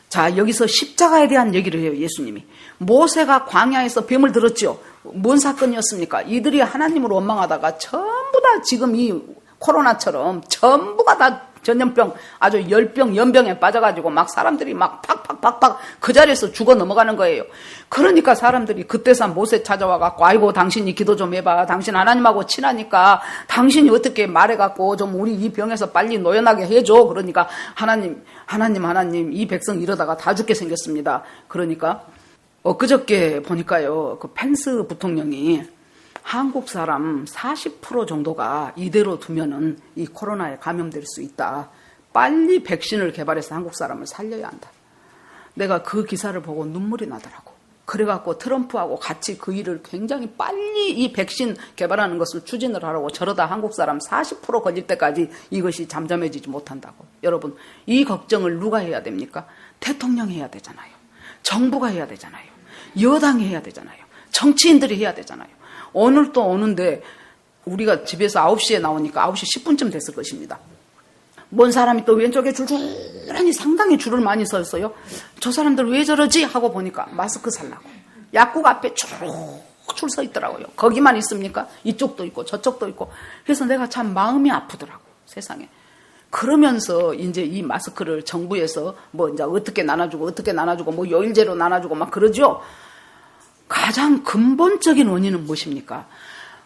S1: 자, 여기서 십자가에 대한 얘기를 해요, 예수님이. 모세가 광야에서 뱀을 들었죠. 뭔 사건이었습니까? 이들이 하나님을 원망하다가 전부 다 지금 이 코로나처럼 전부가 다 전염병, 아주 열병, 연병에 빠져가지고 막 사람들이 막 팍팍팍팍 그 자리에서 죽어 넘어가는 거예요. 그러니까 사람들이 그때서 모세 찾아와갖고 아이고 당신이 기도 좀 해봐. 당신 하나님하고 친하니까 당신이 어떻게 말해갖고 좀 우리 이 병에서 빨리 노연하게 해줘. 그러니까 하나님 이 백성 이러다가 다 죽게 생겼습니다. 그러니까 엊그저께 보니까요 그 펜스 부통령이 한국 사람 40% 정도가 이대로 두면은 이 코로나에 감염될 수 있다. 빨리 백신을 개발해서 한국 사람을 살려야 한다. 내가 그 기사를 보고 눈물이 나더라고. 그래갖고 트럼프하고 같이 그 일을 굉장히 빨리 이 백신 개발하는 것을 추진을 하라고 저러다 한국 사람 40% 걸릴 때까지 이것이 잠잠해지지 못한다고. 여러분 이 걱정을 누가 해야 됩니까? 대통령이 해야 되잖아요. 정부가 해야 되잖아요. 여당이 해야 되잖아요. 정치인들이 해야 되잖아요. 오늘 또 오는데 우리가 집에서 9시에 나오니까 9시 10분쯤 됐을 것입니다. 뭔 사람이 또 왼쪽에 줄줄하니 상당히 줄을 많이 섰어요. 저 사람들 왜 저러지? 하고 보니까 마스크 살라고. 약국 앞에 쭉 줄 서 있더라고요. 거기만 있습니까? 이쪽도 있고 저쪽도 있고. 그래서 내가 참 마음이 아프더라고. 세상에. 그러면서 이제 이 마스크를 정부에서 뭐 이제 어떻게 나눠주고 뭐 요일제로 나눠주고 막 그러죠. 가장 근본적인 원인은 무엇입니까?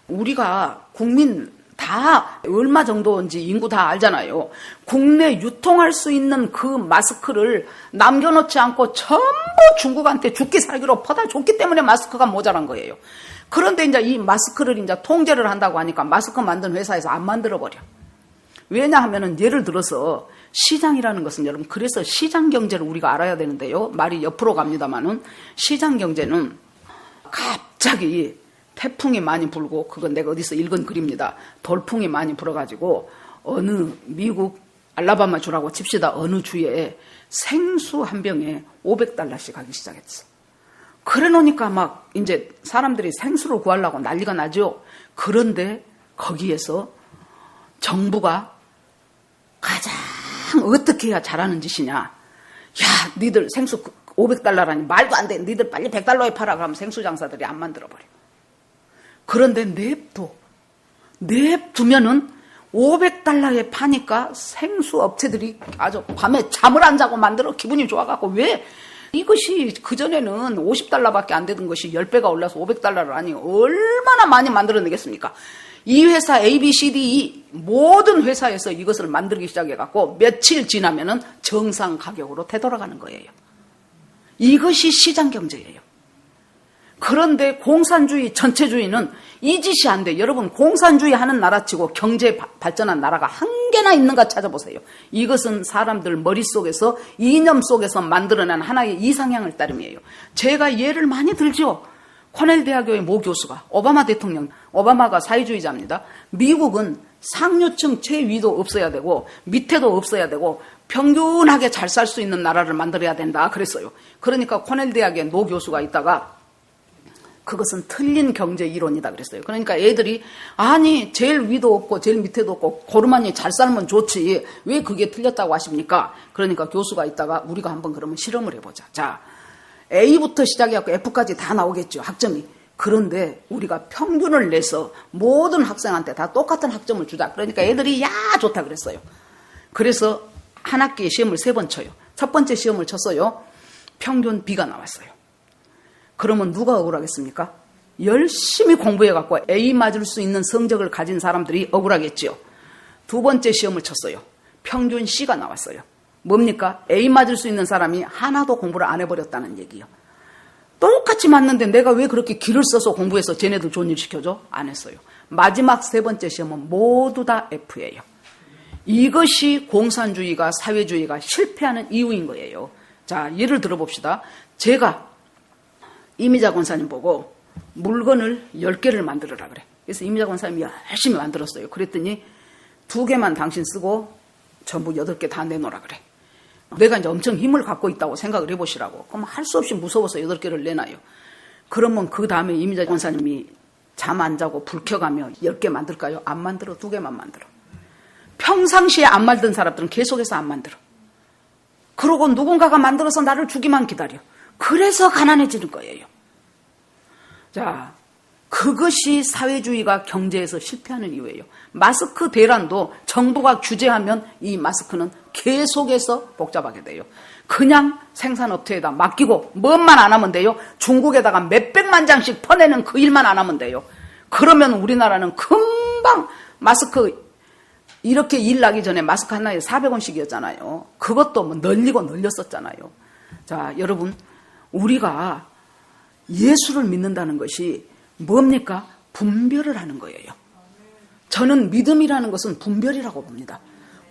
S1: 우리가 국민 다 얼마 정도인지 인구 다 알잖아요. 국내 유통할 수 있는 그 마스크를 남겨놓지 않고 전부 중국한테 죽기 살기로 퍼다 줬기 때문에 마스크가 모자란 거예요. 그런데 이제 이 마스크를 이제 통제를 한다고 하니까 마스크 만든 회사에서 안 만들어버려. 왜냐하면은 예를 들어서 시장이라는 것은 여러분 그래서 시장 경제를 우리가 알아야 되는데요. 말이 옆으로 갑니다만은 시장 경제는 갑자기 태풍이 많이 불고 그건 내가 어디서 읽은 글입니다. 돌풍이 많이 불어가지고 어느 미국 알라바마 주라고 칩시다. 어느 주에 생수 한 병에 $500씩 하기 시작했어. 그래 놓으니까 막 이제 사람들이 생수를 구하려고 난리가 나죠. 그런데 거기에서 정부가 가장 어떻게 해야 잘하는 짓이냐. 야, 니들 생수 $500라니 말도 안 돼. 니들 빨리 $100에 팔아. 그러면 생수 장사들이 안 만들어버려. 그런데 냅두면은 $500에 파니까 생수 업체들이 아주 밤에 잠을 안 자고 만들어 기분이 좋아갖고 왜? 이것이 그전에는 $50밖에 안 되던 것이 10배가 올라서 $500를 하니 얼마나 많이 만들어내겠습니까? 이 회사 A, B, C, D, E 모든 회사에서 이것을 만들기 시작해갖고 며칠 지나면은 정상 가격으로 되돌아가는 거예요. 이것이 시장 경제예요. 그런데 공산주의 전체주의는 이 짓이 안 돼. 여러분 공산주의 하는 나라치고 경제 발전한 나라가 한 개나 있는가 찾아보세요. 이것은 사람들 머릿속에서 이념 속에서 만들어낸 하나의 이상향을 따름이에요. 제가 예를 많이 들죠. 코넬 대학교의 모 교수가 오바마 대통령, 오바마가 사회주의자입니다. 미국은 상류층 최위도 없어야 되고 밑에도 없어야 되고 평균하게 잘 살 수 있는 나라를 만들어야 된다 그랬어요. 그러니까 코넬 대학의 노 교수가 있다가 그것은 틀린 경제 이론이다 그랬어요. 그러니까 애들이 아니 제일 위도 없고 제일 밑에도 없고 고르마니 잘 살면 좋지 왜 그게 틀렸다고 하십니까? 그러니까 교수가 있다가 우리가 한번 그러면 실험을 해보자. 자, A부터 시작해갖고 F까지 다 나오겠죠, 학점이. 그런데 우리가 평균을 내서 모든 학생한테 다 똑같은 학점을 주자. 그러니까 애들이 야 좋다 그랬어요. 그래서 한 학기에 시험을 3번 쳐요. 첫 번째 시험을 쳤어요. 평균 B가 나왔어요. 그러면 누가 억울하겠습니까? 열심히 공부해갖고 A 맞을 수 있는 성적을 가진 사람들이 억울하겠죠. 두 번째 시험을 쳤어요. 평균 C가 나왔어요. 뭡니까? A 맞을 수 있는 사람이 하나도 공부를 안 해버렸다는 얘기예요. 똑같이 맞는데 내가 왜 그렇게 기를 써서 공부해서 쟤네들 좋은 일 시켜줘? 안 했어요. 마지막 3번째 시험은 모두 다 F예요. 이것이 공산주의가 사회주의가 실패하는 이유인 거예요. 자, 예를 들어봅시다. 제가 이미자 권사님 보고 물건을 10개를 만들어라 그래. 그래서 이미자 권사님이 열심히 만들었어요. 그랬더니 2개만 당신 쓰고 전부 8개 다 내놓으라 그래. 내가 이제 엄청 힘을 갖고 있다고 생각을 해보시라고. 그럼 할 수 없이 무서워서 8개를 내놔요. 그러면 그 다음에 이미자 권사님이 잠 안 자고 불 켜가며 10개 만들까요? 안 만들어. 2개만 만들어. 평상시에 안 만든 사람들은 계속해서 안 만들어. 그러고 누군가가 만들어서 나를 주기만 기다려. 그래서 가난해지는 거예요. 자, 그것이 사회주의가 경제에서 실패하는 이유예요. 마스크 대란도 정부가 규제하면 이 마스크는 계속해서 복잡하게 돼요. 그냥 생산업체에다 맡기고 뭔만 안 하면 돼요. 중국에다가 몇백만 장씩 퍼내는 그 일만 안 하면 돼요. 그러면 우리나라는 금방 마스크 이렇게 일 나기 전에 마스크 하나에 400원씩이었잖아요. 그것도 뭐 널리고 널렸었잖아요. 자, 여러분, 우리가 예수를 믿는다는 것이 뭡니까? 분별을 하는 거예요. 저는 믿음이라는 것은 분별이라고 봅니다.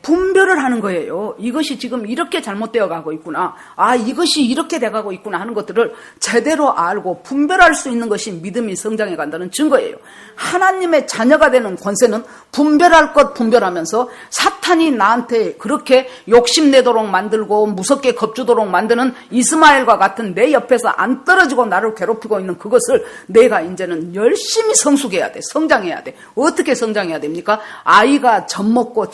S1: 분별을 하는 거예요. 이것이 지금 이렇게 잘못되어 가고 있구나. 아, 이것이 이렇게 돼가고 있구나 하는 것들을 제대로 알고 분별할 수 있는 것이 믿음이 성장해 간다는 증거예요. 하나님의 자녀가 되는 권세는 분별할 것 분별하면서 사탄이 나한테 그렇게 욕심내도록 만들고 무섭게 겁주도록 만드는 이스마엘과 같은 내 옆에서 안 떨어지고 나를 괴롭히고 있는 그것을 내가 이제는 열심히 성숙해야 돼. 성장해야 돼. 어떻게 성장해야 됩니까? 아이가 젖 먹고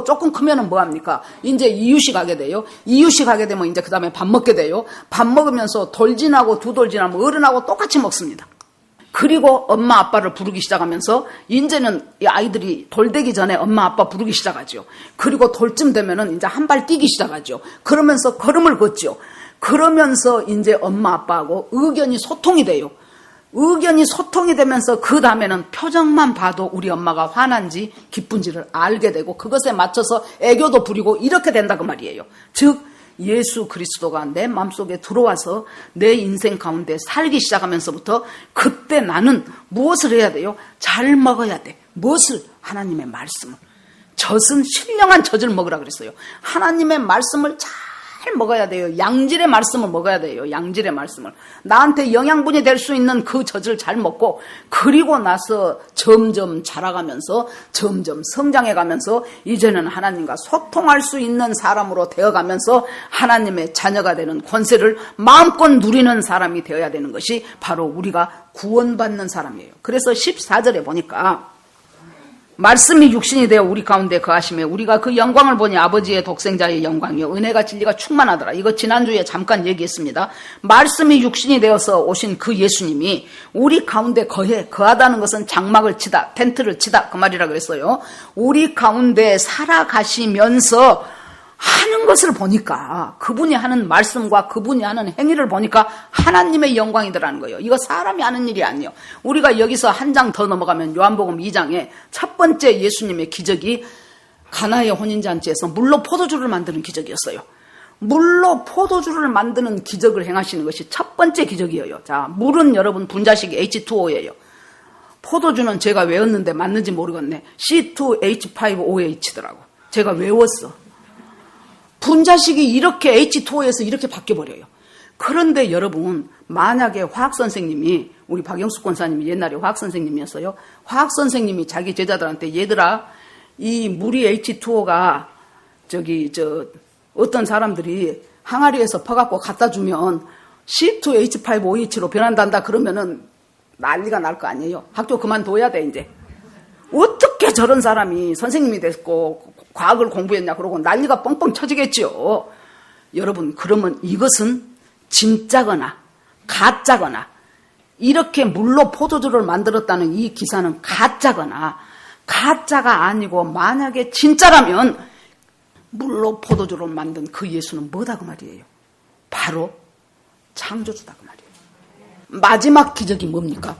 S1: 조금 크면은 뭐합니까? 이제 이유식 하게 돼요. 이유식 하게 되면 이제 그 다음에 밥 먹게 돼요. 밥 먹으면서 돌진하고 두 돌 지나면 어른하고 똑같이 먹습니다. 그리고 엄마 아빠를 부르기 시작하면서 이제는 이 아이들이 돌 되기 전에 엄마 아빠 부르기 시작하죠. 그리고 돌쯤 되면은 이제 한 발 뛰기 시작하죠. 그러면서 걸음을 걷죠. 그러면서 이제 엄마 아빠하고 의견이 소통이 돼요. 의견이 소통이 되면서 그 다음에는 표정만 봐도 우리 엄마가 화난지 기쁜지를 알게 되고 그것에 맞춰서 애교도 부리고 이렇게 된다 그 말이에요. 즉 예수 그리스도가 내 마음속에 들어와서 내 인생 가운데 살기 시작하면서부터 그때 나는 무엇을 해야 돼요? 잘 먹어야 돼. 무엇을? 하나님의 말씀을. 젖은 신령한 젖을 먹으라 그랬어요. 하나님의 말씀을 잘 먹어야 돼요. 양질의 말씀을 먹어야 돼요. 양질의 말씀을. 나한테 영양분이 될 수 있는 그 젖을 잘 먹고 그리고 나서 점점 자라가면서 점점 성장해가면서 이제는 하나님과 소통할 수 있는 사람으로 되어가면서 하나님의 자녀가 되는 권세를 마음껏 누리는 사람이 되어야 되는 것이 바로 우리가 구원받는 사람이에요. 그래서 14절에 보니까 말씀이 육신이 되어 우리 가운데 거하시며 우리가 그 영광을 보니 아버지의 독생자의 영광이요 은혜가 진리가 충만하더라. 이거 지난주에 잠깐 얘기했습니다. 말씀이 육신이 되어서 오신 그 예수님이 우리 가운데 거하다는 것은 장막을 치다, 텐트를 치다 그 말이라 그랬어요. 우리 가운데 살아가시면서 하는 것을 보니까 그분이 하는 말씀과 그분이 하는 행위를 보니까 하나님의 영광이더라는 거예요. 이거 사람이 하는 일이 아니에요. 우리가 여기서 한 장 더 넘어가면 요한복음 2장에 첫 번째 예수님의 기적이 가나의 혼인잔치에서 물로 포도주를 만드는 기적이었어요. 물로 포도주를 만드는 기적을 행하시는 것이 첫 번째 기적이에요. 자, 물은 여러분 분자식 H2O예요. 포도주는 제가 외웠는데 맞는지 모르겠네. C2H5OH더라고. 제가 외웠어. 분자식이 이렇게 H2O에서 이렇게 바뀌어버려요. 그런데 여러분 만약에 화학선생님이 우리 박영숙 권사님이 옛날에 화학선생님이었어요. 화학선생님이 자기 제자들한테 얘들아 이 물이 H2O가 어떤 사람들이 항아리에서 퍼갖고 갖다 주면 C2H5OH로 변한단다 그러면은 난리가 날 거 아니에요. 학교 그만둬야 돼 이제. 어떻게 저런 사람이 선생님이 됐고 과학을 공부했냐 그러고 난리가 뻥뻥 쳐지겠지요. 여러분, 그러면 이것은 진짜거나 가짜거나, 이렇게 물로 포도주를 만들었다는 이 기사는 가짜거나 가짜가 아니고 만약에 진짜라면 물로 포도주를 만든 그 예수는 뭐다 그 말이에요? 바로 창조주다 그 말이에요. 마지막 기적이 뭡니까?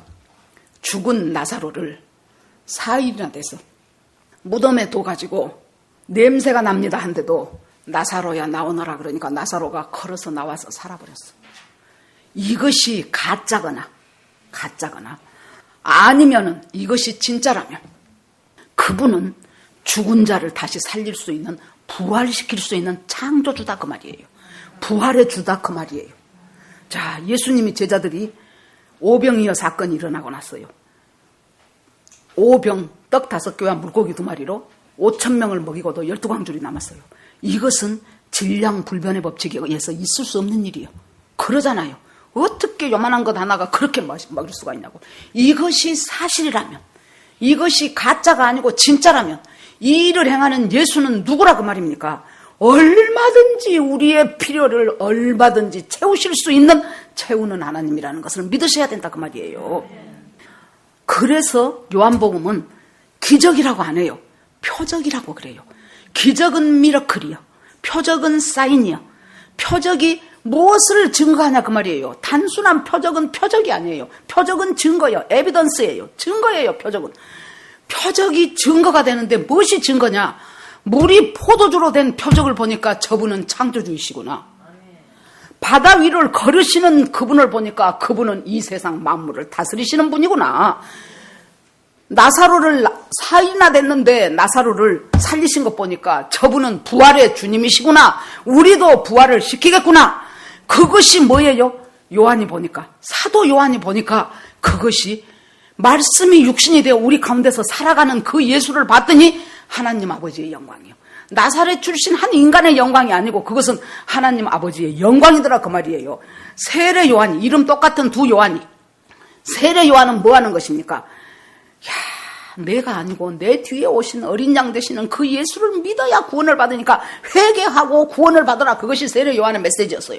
S1: 죽은 나사로를 4일이나 돼서 무덤에 둬가지고 냄새가 납니다 한데도 나사로야 나오너라 그러니까 나사로가 걸어서 나와서 살아버렸어. 이것이 가짜거나 아니면은 이것이 진짜라면 그분은 죽은 자를 다시 살릴 수 있는, 부활시킬 수 있는 창조주다 그 말이에요. 부활의 주다 그 말이에요. 자, 예수님이 제자들이 오병이어 사건이 일어나고 났어요. 오병 떡 5개와 물고기 2마리로 5,000명을 먹이고도 12광줄이 남았어요. 이것은 질량불변의 법칙에 의해서 있을 수 없는 일이에요. 그러잖아요. 어떻게 요만한 것 하나가 그렇게 먹일 수가 있냐고. 이것이 사실이라면, 이것이 가짜가 아니고 진짜라면 이 일을 행하는 예수는 누구라 그 말입니까? 얼마든지 우리의 필요를 얼마든지 채우실 수 있는, 채우는 하나님이라는 것을 믿으셔야 된다 그 말이에요. 그래서 요한복음은 기적이라고 안 해요. 표적이라고 그래요. 기적은 미러클이요, 표적은 사인이요. 표적이 무엇을 증거하냐 그 말이에요. 단순한 표적은 표적이 아니에요. 표적은 증거예요. 에비던스예요. 증거예요. 표적은. 표적이 증거가 되는데 무엇이 증거냐? 물이 포도주로 된 표적을 보니까 저분은 창조주이시구나. 바다 위를 걸으시는 그분을 보니까 그분은 이 세상 만물을 다스리시는 분이구나. 나사로를 4일이나 됐는데 나사로를 살리신 것 보니까 저분은 부활의 주님이시구나. 우리도 부활을 시키겠구나. 그것이 뭐예요? 요한이 보니까, 사도 요한이 보니까 그것이 말씀이 육신이 되어 우리 가운데서 살아가는 그 예수를 봤더니 하나님 아버지의 영광이요. 나사렛 출신 한 인간의 영광이 아니고 그것은 하나님 아버지의 영광이더라 그 말이에요. 세례 요한이, 이름 똑같은 두 요한이, 세례 요한은 뭐 하는 것입니까? 야, 내가 아니고 내 뒤에 오신 어린 양 되시는 그 예수를 믿어야 구원을 받으니까 회개하고 구원을 받으라. 그것이 세례 요한의 메시지였어요.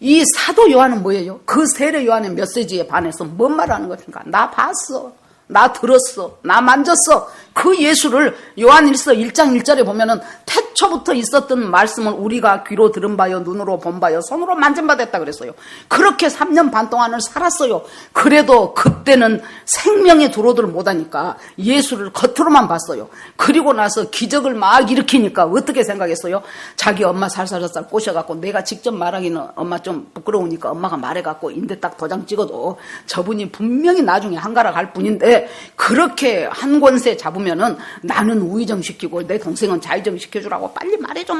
S1: 이 사도 요한은 뭐예요? 그 세례 요한의 메시지에 반해서 뭔 말하는 것입니까? 나 봤어, 나 들었어, 나 만졌어. 그 예수를 요한일서 1장 1절에 보면은 태초부터 있었던 말씀을 우리가 귀로 들은 바요, 눈으로 본 바요, 손으로 만진 바 됐다 그랬어요. 그렇게 3년 반 동안을 살았어요. 그래도 그때는 생명의 들어오들 못하니까 예수를 겉으로만 봤어요. 그리고 나서 기적을 막 일으키니까 어떻게 생각했어요? 자기 엄마 살살살살 꼬셔갖고 내가 직접 말하기는 엄마 좀 부끄러우니까 엄마가 말해갖고 인대 딱 도장 찍어도 저분이 분명히 나중에 한가락 갈 뿐인데 그렇게 한 권세 잡으면은 나는 우의정 시키고 내 동생은 좌의정 시켜주라고 빨리 말해줘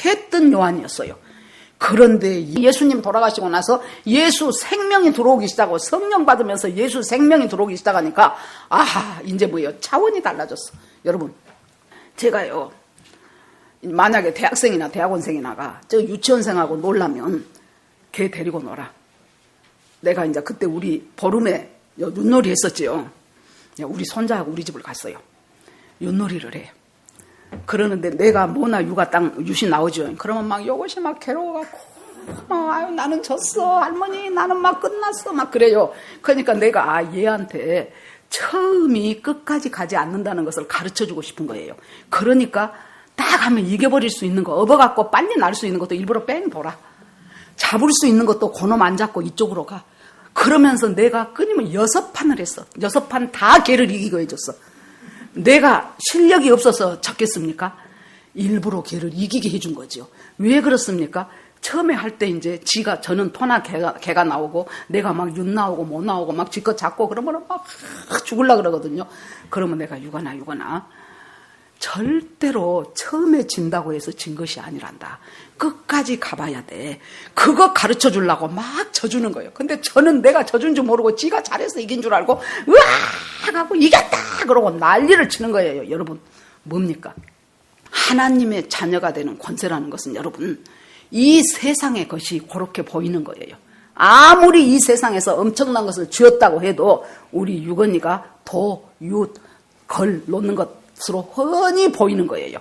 S1: 했던 요한이었어요. 그런데 예수님 돌아가시고 나서 예수 생명이 들어오기 시작하고 성령 받으면서 예수 생명이 들어오기 시작하니까 아하, 이제 뭐예요? 차원이 달라졌어. 여러분, 제가요, 만약에 대학생이나 대학원생이나가 저 유치원생하고 놀라면 걔 데리고 놀아. 내가 이제 그때 우리 보름에 윷놀이 했었지요. 우리 손자하고 우리 집을 갔어요. 윷놀이를 해. 그러는데 내가 뭐나 육아 땅 유시 나오죠. 그러면 막 요것이 막 괴로워갖고 아유 나는 졌어 할머니, 나는 막 끝났어 막 그래요. 그러니까 내가 얘한테 처음이 끝까지 가지 않는다는 것을 가르쳐주고 싶은 거예요. 그러니까 딱 하면 이겨버릴 수 있는 거, 업어갖고 빨리 날 수 있는 것도 일부러 뺑 돌아. 잡을 수 있는 것도 그놈 안 잡고 이쪽으로 가. 그러면서 내가 끊임없이 6판을 했어. 6판 다 걔를 이기고 해줬어. 내가 실력이 없어서 졌겠습니까? 일부러 걔를 이기게 해준 거죠. 왜 그렇습니까? 처음에 할 때 이제 지가, 저는 토나 개가 나오고 내가 막 윤 나오고 못 나오고 막 지껏 잡고 그러면 막 죽으려고 그러거든요. 그러면 내가 유거나 절대로 처음에 진다고 해서 진 것이 아니란다. 끝까지 가봐야 돼. 그거 가르쳐 주려고 막 져주는 거예요. 근데 저는 내가 져준 줄 모르고 지가 잘해서 이긴 줄 알고 으악 하고 이겼다 그러고 난리를 치는 거예요. 여러분, 뭡니까? 하나님의 자녀가 되는 권세라는 것은 여러분, 이 세상의 것이 그렇게 보이는 거예요. 아무리 이 세상에서 엄청난 것을 쥐었다고 해도 우리 유건이가 도, 윷, 걸 놓는 것으로 훤히 보이는 거예요.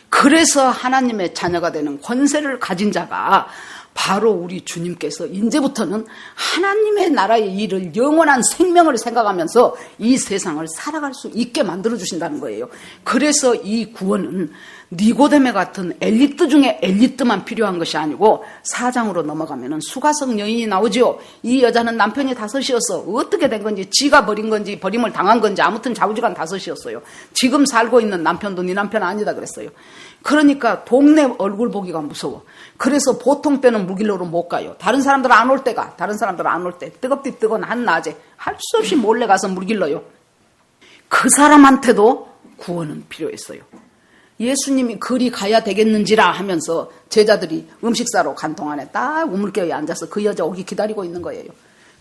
S1: 그래서 하나님의 자녀가 되는 권세를 가진 자가 바로 우리 주님께서 이제부터는 하나님의 나라의 일을 영원한 생명을 생각하면서 이 세상을 살아갈 수 있게 만들어주신다는 거예요. 그래서 이 구원은 니고데메 같은 엘리트 중에 엘리트만 필요한 것이 아니고 4장으로 넘어가면 수가성 여인이 나오지요. 이 여자는 남편이 5이었어. 어떻게 된 건지, 지가 버린 건지 버림을 당한 건지 아무튼 좌우지간 5이었어요. 지금 살고 있는 남편도 네 남편 아니다 그랬어요. 그러니까 동네 얼굴 보기가 무서워. 그래서 보통 때는 무길로로 못 가요. 다른 사람들 안 올 때가, 다른 사람들 안 올 때 뜨겁디 뜨거운 한낮에 할 수 없이 몰래 가서 물길러요. 그 사람한테도 구원은 필요했어요. 예수님이 그리 가야 되겠는지라 하면서 제자들이 음식 사러 간 동안에 딱 우물가에 앉아서 그 여자 오기 기다리고 있는 거예요.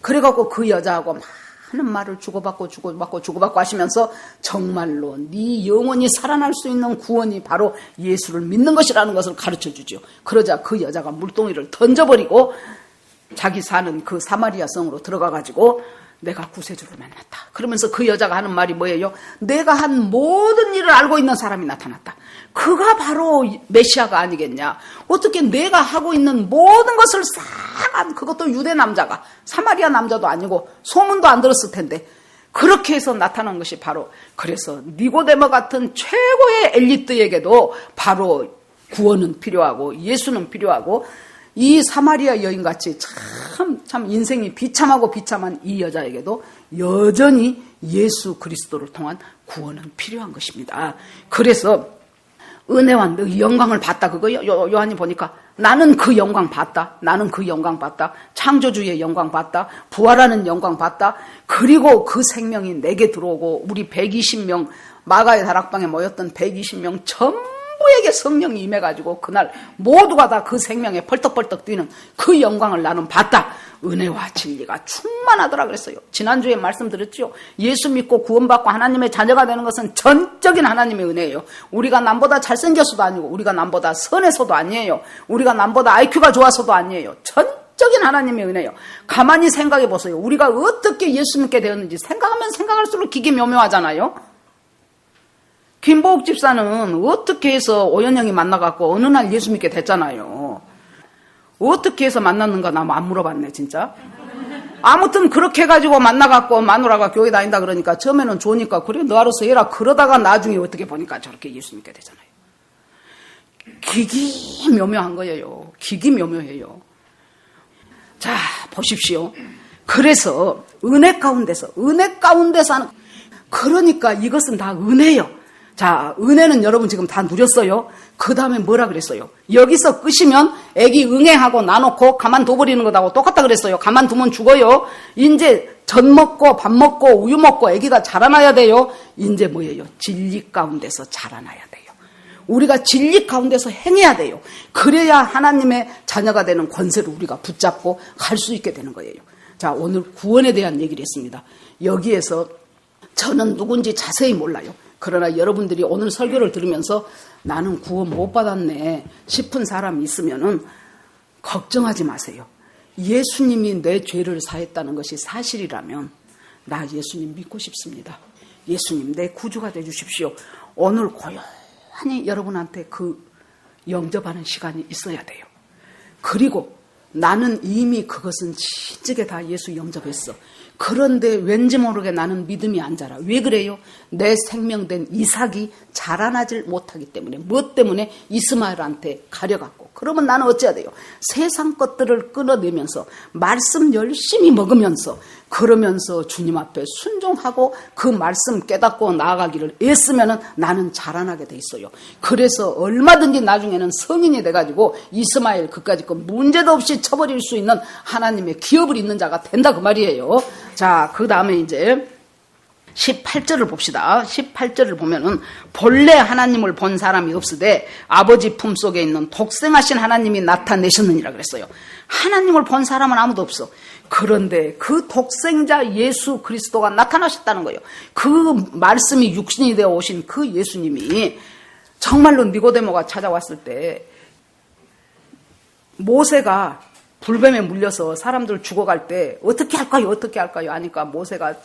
S1: 그래갖고 그 여자하고 많은 말을 주고받고 하시면서 정말로 네 영혼이 살아날 수 있는 구원이 바로 예수를 믿는 것이라는 것을 가르쳐주죠. 그러자 그 여자가 물동이를 던져버리고 자기 사는 그 사마리아 성으로 들어가가지고 내가 구세주를 만났다. 그러면서 그 여자가 하는 말이 뭐예요? 내가 한 모든 일을 알고 있는 사람이 나타났다. 그가 바로 메시아가 아니겠냐. 어떻게 내가 하고 있는 모든 것을 싹 그것도 유대 남자가 사마리아 남자도 아니고 소문도 안 들었을 텐데 그렇게 해서 나타난 것이 바로 그래서 니고데모 같은 최고의 엘리트에게도 바로 구원은 필요하고 예수는 필요하고 이 사마리아 여인같이 참 인생이 비참하고 비참한 이 여자에게도 여전히 예수 그리스도를 통한 구원은 필요한 것입니다. 그래서 은혜와 너 영광을 봤다 그거요. 요한이 보니까 나는 그 영광 봤다. 나는 그 영광 봤다. 창조주의 영광 봤다. 부활하는 영광 봤다. 그리고 그 생명이 내게 들어오고 우리 120명 마가의 다락방에 모였던 120명 전부에게 성령이 임해가지고 그날 모두가 다 그 생명에 펄떡펄떡 뛰는 그 영광을 나는 봤다. 은혜와 진리가 충만하더라 그랬어요. 지난주에 말씀드렸죠. 예수 믿고 구원받고 하나님의 자녀가 되는 것은 전적인 하나님의 은혜예요. 우리가 남보다 잘생겨서도 아니고 우리가 남보다 선해서도 아니에요. 우리가 남보다 IQ가 좋아서도 아니에요. 전적인 하나님의 은혜예요. 가만히 생각해 보세요. 우리가 어떻게 예수 믿게 되었는지 생각하면 생각할수록 기기묘묘하잖아요. 김보욱 집사는 어떻게 해서 오연영이 만나갖고 어느 날 예수 믿게 됐잖아요. 어떻게 해서 만났는가 나 안 물어봤네 진짜. 아무튼 그렇게 해가지고 만나갖고 마누라가 교회 다닌다 그러니까 처음에는 좋으니까 그래 너 알아서 해라. 그러다가 나중에 어떻게 보니까 저렇게 예수 믿게 되잖아요. 기기묘묘한 거예요. 기기묘묘해요. 자 보십시오. 그래서 은혜 가운데서 하는 그러니까 이것은 다 은혜예요. 자, 은혜는 여러분 지금 다 누렸어요. 그 다음에 뭐라 그랬어요? 여기서 끄시면 애기 응애하고 나놓고 가만둬버리는 것하고 똑같다 그랬어요. 가만두면 죽어요. 이제 전 먹고 밥 먹고 우유 먹고 애기가 자라나야 돼요. 이제 뭐예요? 진리 가운데서 자라나야 돼요. 우리가 진리 가운데서 행해야 돼요. 그래야 하나님의 자녀가 되는 권세를 우리가 붙잡고 갈 수 있게 되는 거예요. 자, 오늘 구원에 대한 얘기를 했습니다. 여기에서 저는 누군지 자세히 몰라요. 그러나 여러분들이 오늘 설교를 들으면서 나는 구원 못 받았네 싶은 사람이 있으면은 걱정하지 마세요. 예수님이 내 죄를 사했다는 것이 사실이라면 나 예수님 믿고 싶습니다. 예수님 내 구주가 되주십시오. 오늘 고요히 여러분한테 그 영접하는 시간이 있어야 돼요. 그리고 나는 이미 그것은 진즉에 다 예수 영접했어. 그런데 왠지 모르게 나는 믿음이 안 자라. 왜 그래요? 내 생명된 이삭이 자라나질 못하기 때문에. 무엇 때문에? 이스마엘한테 가려갖고. 그러면 나는 어찌해야 돼요? 세상 것들을 끊어내면서 말씀 열심히 먹으면서 그러면서 주님 앞에 순종하고 그 말씀 깨닫고 나아가기를 애쓰면은 나는 자라나게 돼 있어요. 그래서 얼마든지 나중에는 성인이 돼가지고 이스마엘 그까짓 거 문제도 없이 쳐버릴 수 있는 하나님의 기업을 있는 자가 된다 그 말이에요. 자, 그 다음에 이제 18절을 봅시다. 18절을 보면은 본래 하나님을 본 사람이 없으되 아버지 품속에 있는 독생하신 하나님이 나타내셨느니라 그랬어요. 하나님을 본 사람은 아무도 없어. 그런데 그 독생자 예수 그리스도가 나타나셨다는 거예요. 그 말씀이 육신이 되어 오신 그 예수님이 정말로 니고데모가 찾아왔을 때 모세가 불뱀에 물려서 사람들 죽어갈 때 어떻게 할까요? 어떻게 할까요? 하니까 모세가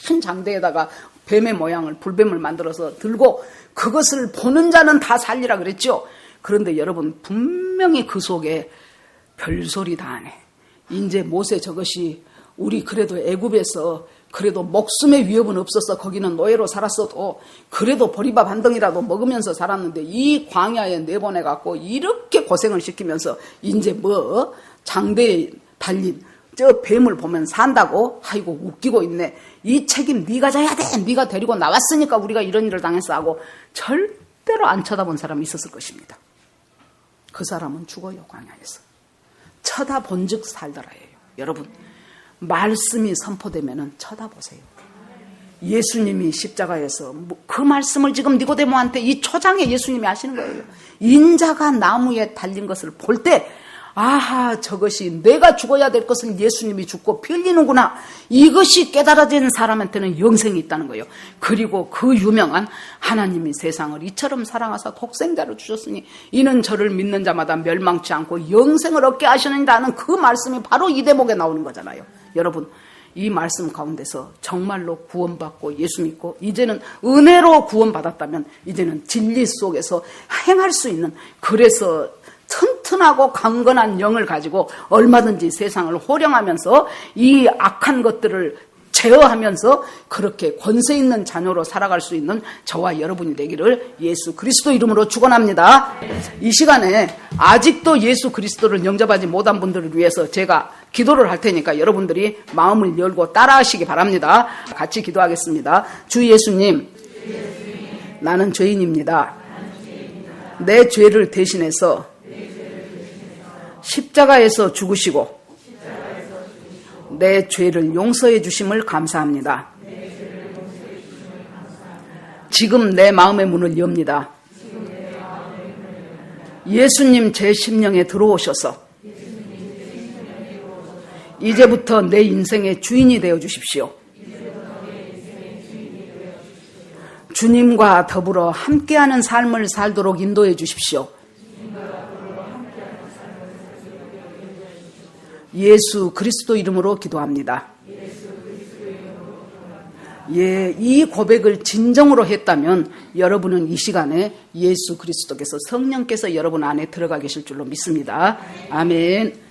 S1: 큰 장대에다가 뱀의 모양을 불뱀을 만들어서 들고 그것을 보는 자는 다 살리라 그랬죠. 그런데 여러분 분명히 그 속에 별소리 다 하네. 이제 모세 저것이 우리 그래도 애굽에서 그래도 목숨의 위협은 없었어. 거기는 노예로 살았어도 그래도 보리밥 한 덩이라도 먹으면서 살았는데 이 광야에 내보내갖고 이렇게 고생을 시키면서 이제 뭐 장대에 달린 저 뱀을 보면 산다고? 아이고 웃기고 있네. 이 책임 네가 져야 돼. 네가 데리고 나왔으니까 우리가 이런 일을 당했어 하고 절대로 안 쳐다본 사람이 있었을 것입니다. 그 사람은 죽어요. 광야에서. 쳐다본 즉 살더라예요. 여러분 말씀이 선포되면은 쳐다보세요. 예수님이 십자가에서 그 말씀을 지금 니고데모한테 이 초장에 예수님이 하시는 거예요. 인자가 나무에 달린 것을 볼 때 아하 저것이 내가 죽어야 될 것은 예수님이 죽고 피 흘리는구나. 이것이 깨달아진 사람한테는 영생이 있다는 거예요. 그리고 그 유명한 하나님이 세상을 이처럼 사랑하사 독생자를 주셨으니 이는 저를 믿는 자마다 멸망치 않고 영생을 얻게 하시느니라는 그 말씀이 바로 이 대목에 나오는 거잖아요. 여러분 이 말씀 가운데서 정말로 구원받고 예수 믿고 이제는 은혜로 구원받았다면 이제는 진리 속에서 행할 수 있는 그래서 튼튼하고 강건한 영을 가지고 얼마든지 세상을 호령하면서 이 악한 것들을 제어하면서 그렇게 권세 있는 자녀로 살아갈 수 있는 저와 여러분이 되기를 예수 그리스도 이름으로 축원합니다. 이 시간에 아직도 예수 그리스도를 영접하지 못한 분들을 위해서 제가 기도를 할 테니까 여러분들이 마음을 열고 따라하시기 바랍니다. 같이 기도하겠습니다. 주 예수님, 나는 죄인입니다. 내 죄를 대신해서 십자가에서 죽으시고 내 죄를 용서해 주심을 감사합니다. 지금 내 마음의 문을 엽니다. 예수님 제 심령에 들어오셔서 이제부터 내 인생의 주인이 되어 주십시오. 주님과 더불어 함께하는 삶을 살도록 인도해 주십시오. 예수 그리스도 이름으로 기도합니다. 예, 이 고백을 진정으로 했다면 여러분은 이 시간에 예수 그리스도께서 성령께서 여러분 안에 들어가 계실 줄로 믿습니다. 아멘.